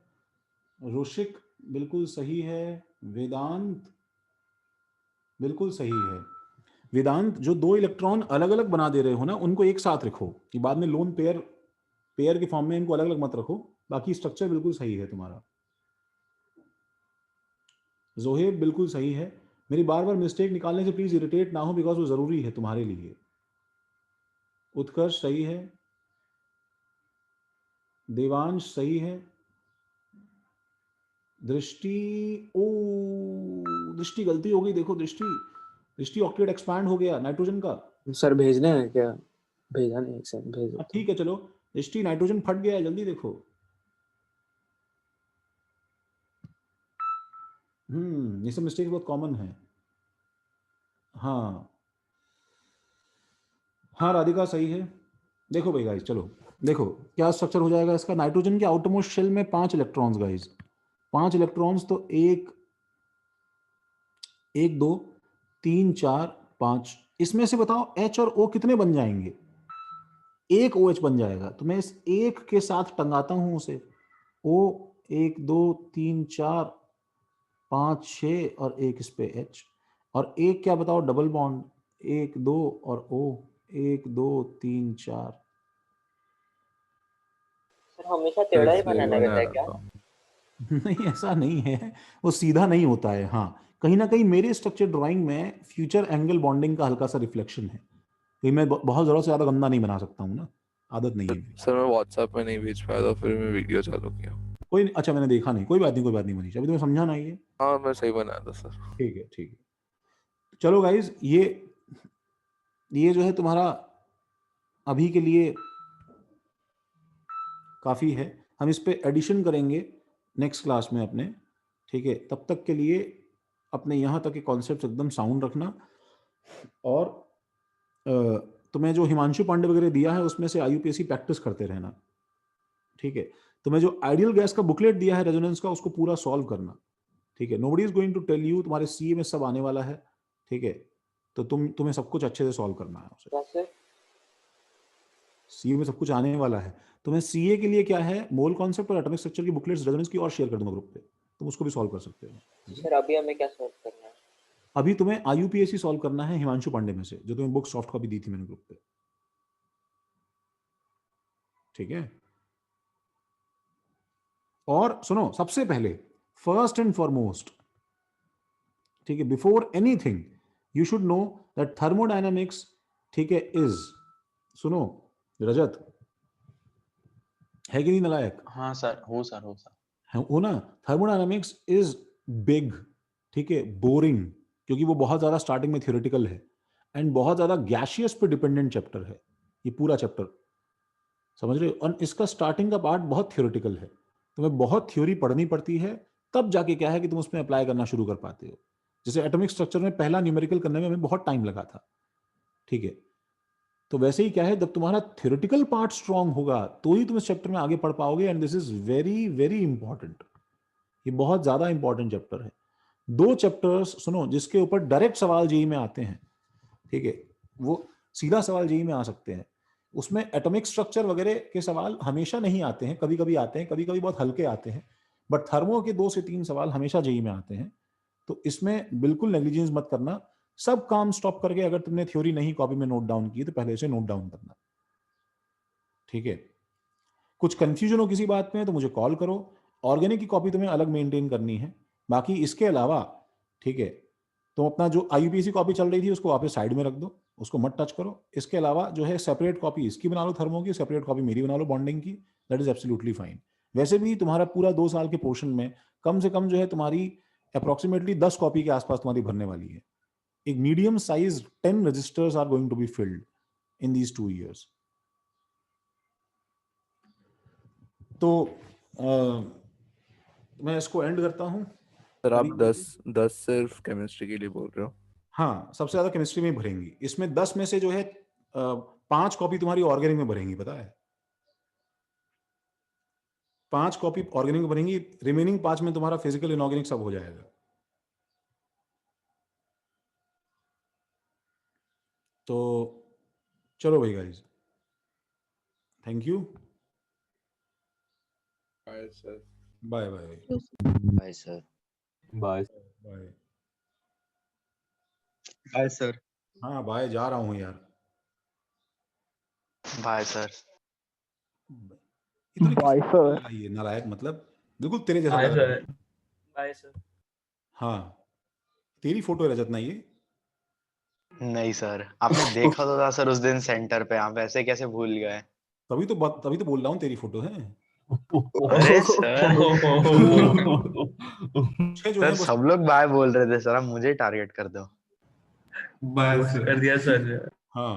रोशिक बिल्कुल सही है, वेदांत बिल्कुल सही है। वेदांत, जो दो इलेक्ट्रॉन अलग अलग बना दे रहे हो ना उनको एक साथ रखो, कि बाद में लोन पेयर के फॉर्म में इनको अलग अलग मत रखो। बाकी स्ट्रक्चर बिल्कुल सही है तुम्हारा। जोहेब बिल्कुल सही है। मेरी बार बार मिस्टेक निकालने से प्लीज इरिटेट ना हो, बिकॉज वो जरूरी है तुम्हारे लिए। उत्कर्ष सही है, देवांश सही है, दृष्टि, ओ दृष्टि गलती हो गई, देखो दृष्टि ऑक्टेट एक्सपैंड हो गया नाइट्रोजन का। सर भेजने हैं क्या? भेजा नहीं सर, भेज दो। ठीक है चलो, दृष्टि नाइट्रोजन फट गया है, जल्दी देखो। ये सब मिस्टेक बहुत कॉमन है। हाँ राधिका सही है। देखो भाई गाइस, चलो देखो क्या स्ट्रक्चर हो जाएगा इसका। नाइट्रोजन के आउटरमोस्ट शेल में 5 इलेक्ट्रॉन्स गाइस, 5 इलेक्ट्रॉन्स, तो 1 2 3 4 5। इसमें से बताओ H और O कितने बन जाएंगे? एक OH बन जाएगा। तो मैं इस एक के साथ टंगाता हूं उसे, O 1 2 3 4 5 6 और एक इस पे H, और एक क्या बताओ डबल बॉन्ड 1 2 और O 1 2 3 4। सर हमेशा टेढ़ा ही बनाना रहता है क्या? नहीं ऐसा नहीं है, वो सीधा नहीं होता है। हाँ कहीं ना कहीं मेरे स्ट्रक्चर ड्राइंग में फ्यूचर एंगल बॉन्डिंग का हल्का सा रिफ्लेक्शन है, क्योंकि मैं बहुत जरूरत से ज्यादा गंदा नहीं बना सकता हूँ ना, आदत नहीं है। सर मैं व्हाट्सएप में नहीं भेज पाया था, फिर मैं वीडियो चालू किया। कोई नहीं, अच्छा मैंने देखा नहीं, कोई बात नहीं मनीष, अभी तुम्हें समझा ना ये। हाँ मैं सही बनाया था सर। ठीक है चलो गाइज, ये जो है तुम्हारा अभी के लिए काफी है। हम इस पे एडिशन करेंगे नेक्स्ट क्लास में अपने, ठीक है। तब तक के लिए अपने यहाँ तक के कॉन्सेप्ट एकदम साउंड रखना, और तुम्हें जो हिमांशु पांडे वगैरह दिया है उसमें से IUPAC प्रैक्टिस करते रहना, ठीक है। तुम्हें जो आइडियल गैस का बुकलेट दिया है रेजोनेंस का, उसको पूरा सॉल्व करना, ठीक है। Nobody is going to tell you, तुम्हारे CA में सब आने वाला है, ठीक है। तो तुम्हें सब कुछ अच्छे से सॉल्व करना है उसे। CA में सब कुछ आने वाला है। तुम्हें CA के लिए क्या है, मोल कॉन्सेप्ट और एटॉमिक स्ट्रक्चर की बुकलेट्स रेजोनेंस की और शेयर कर दूंगा ग्रुप पे, तुम उसको भी सॉल्व कर सकते हो। सर अभी हमें क्या सॉल्व करना है? अभी तुम्हें IUPAC सॉल्व करना है हिमांशु पांडे में से, जो तुम्हें बुक सॉफ्ट कॉपी दी थी मैंने ग्रुप पे, ठीक है। और सुनो, सबसे पहले फर्स्ट एंड फॉरमोस्ट, ठीक है, before anything you should know that thermodynamics, ठीक है, इज, सुनो रजत, है कि नहीं नलायक? हाँ सर, हो ना, थर्मोडायनामिक्स इज बिग, ठीक है, बोरिंग, क्योंकि वो बहुत ज्यादा स्टार्टिंग में थियोरेटिकल है, एंड बहुत ज्यादा गैसियस पे डिपेंडेंट चैप्टर है ये पूरा चैप्टर, समझ रहे हो। और इसका स्टार्टिंग का पार्ट बहुत थियोरेटिकल है, तुम्हें बहुत थ्योरी पढ़नी पड़ती है, तब जाके क्या है कि तुम उसमें अप्लाई करना शुरू कर पाते हो। जैसे एटॉमिक स्ट्रक्चर में पहला न्यूमेरिकल करने में हमें बहुत टाइम लगा था, ठीक है। तो वैसे ही क्या है, जब तुम्हारा थ्योरेटिकल पार्ट स्ट्रांग होगा तो ही तुम इस चैप्टर में आगे पढ़ पाओगे। And this is very very important, ये बहुत ज्यादा इंपॉर्टेंट चैप्टर है। 2 चैप्टर्स सुनो जिसके ऊपर डायरेक्ट सवाल जेई में आते हैं, ठीक है, वो सीधा सवाल जेई में आ सकते हैं। उसमें एटॉमिक स्ट्रक्चर वगैरह के सवाल हमेशा नहीं आते हैं, कभी कभी आते हैं, कभी कभी बहुत हल्के आते हैं, बट थर्मो के 2 से 3 सवाल हमेशा जेई में आते हैं। तो इसमें बिल्कुल नेग्लिजेंस मत करना। सब काम स्टॉप करके अगर तुमने थ्योरी नहीं कॉपी में नोट डाउन की तो पहले से नोट डाउन करना, ठीक है। कुछ कंफ्यूजन हो किसी बात में तो मुझे कॉल करो। ऑर्गेनिक की कॉपी तुम्हें अलग मेंटेन करनी है। बाकी इसके अलावा, ठीक है, तुम अपना जो आईयूपीएसी कॉपी चल रही थी उसको वापस साइड में रख दो, उसको मत टच करो। इसके अलावा जो है सेपरेट कॉपी इसकी बना लो थर्मो की, सेपरेट कॉपी मेरी बना लो बॉन्डिंग की, दैट इज एब्सोल्युटली फाइन। वैसे भी तुम्हारा पूरा 2 साल के पोर्शन में कम से कम जो है तुम्हारी अप्रोक्सीमेटली 10 कॉपी के आसपास तुम्हारी भरने वाली है। एक medium size 10 registers are going to be filled in these 2 years। तो मैं इसको एंड करता हूं। सर आप 10 सिर्फ केमिस्ट्री के लिए बोल रहे हो? हाँ, सबसे ज्यादा केमिस्ट्री में भरेंगी। इसमें 10 में से जो है 5 कॉपी तुम्हारी ऑर्गेनिक में भरेंगी, पता है? 5 कॉपी ऑर्गेनिक में भरेंगी, रिमेनिंग 5 में तुम्हारा फिजिकल इनऑर्गेनिक सब हो जाएगा। तो चलो भाई guys, thank you, bye sir. Bye bye bye sir. Bye bye. Bye sir. हाँ बाय, जा रहा हूँ यार। Bye sir. इतने बाय सर। ये नालायक, मतलब बिल्कुल तेरे जैसा बाय लग रहा है। सर। Bye sir. हाँ, तेरी फोटो है रजत ना ये? नहीं सर, आपने देखा तो था सर उस दिन सेंटर पे, आप ऐसे कैसे भूल गए? तभी तो बोल रहा हूँ तेरी फोटो है। अरे सर जो सर है बस सब लोग बाय बोल रहे थे सर, आप मुझे टारगेट कर दो। बस कर दिया सर। हाँ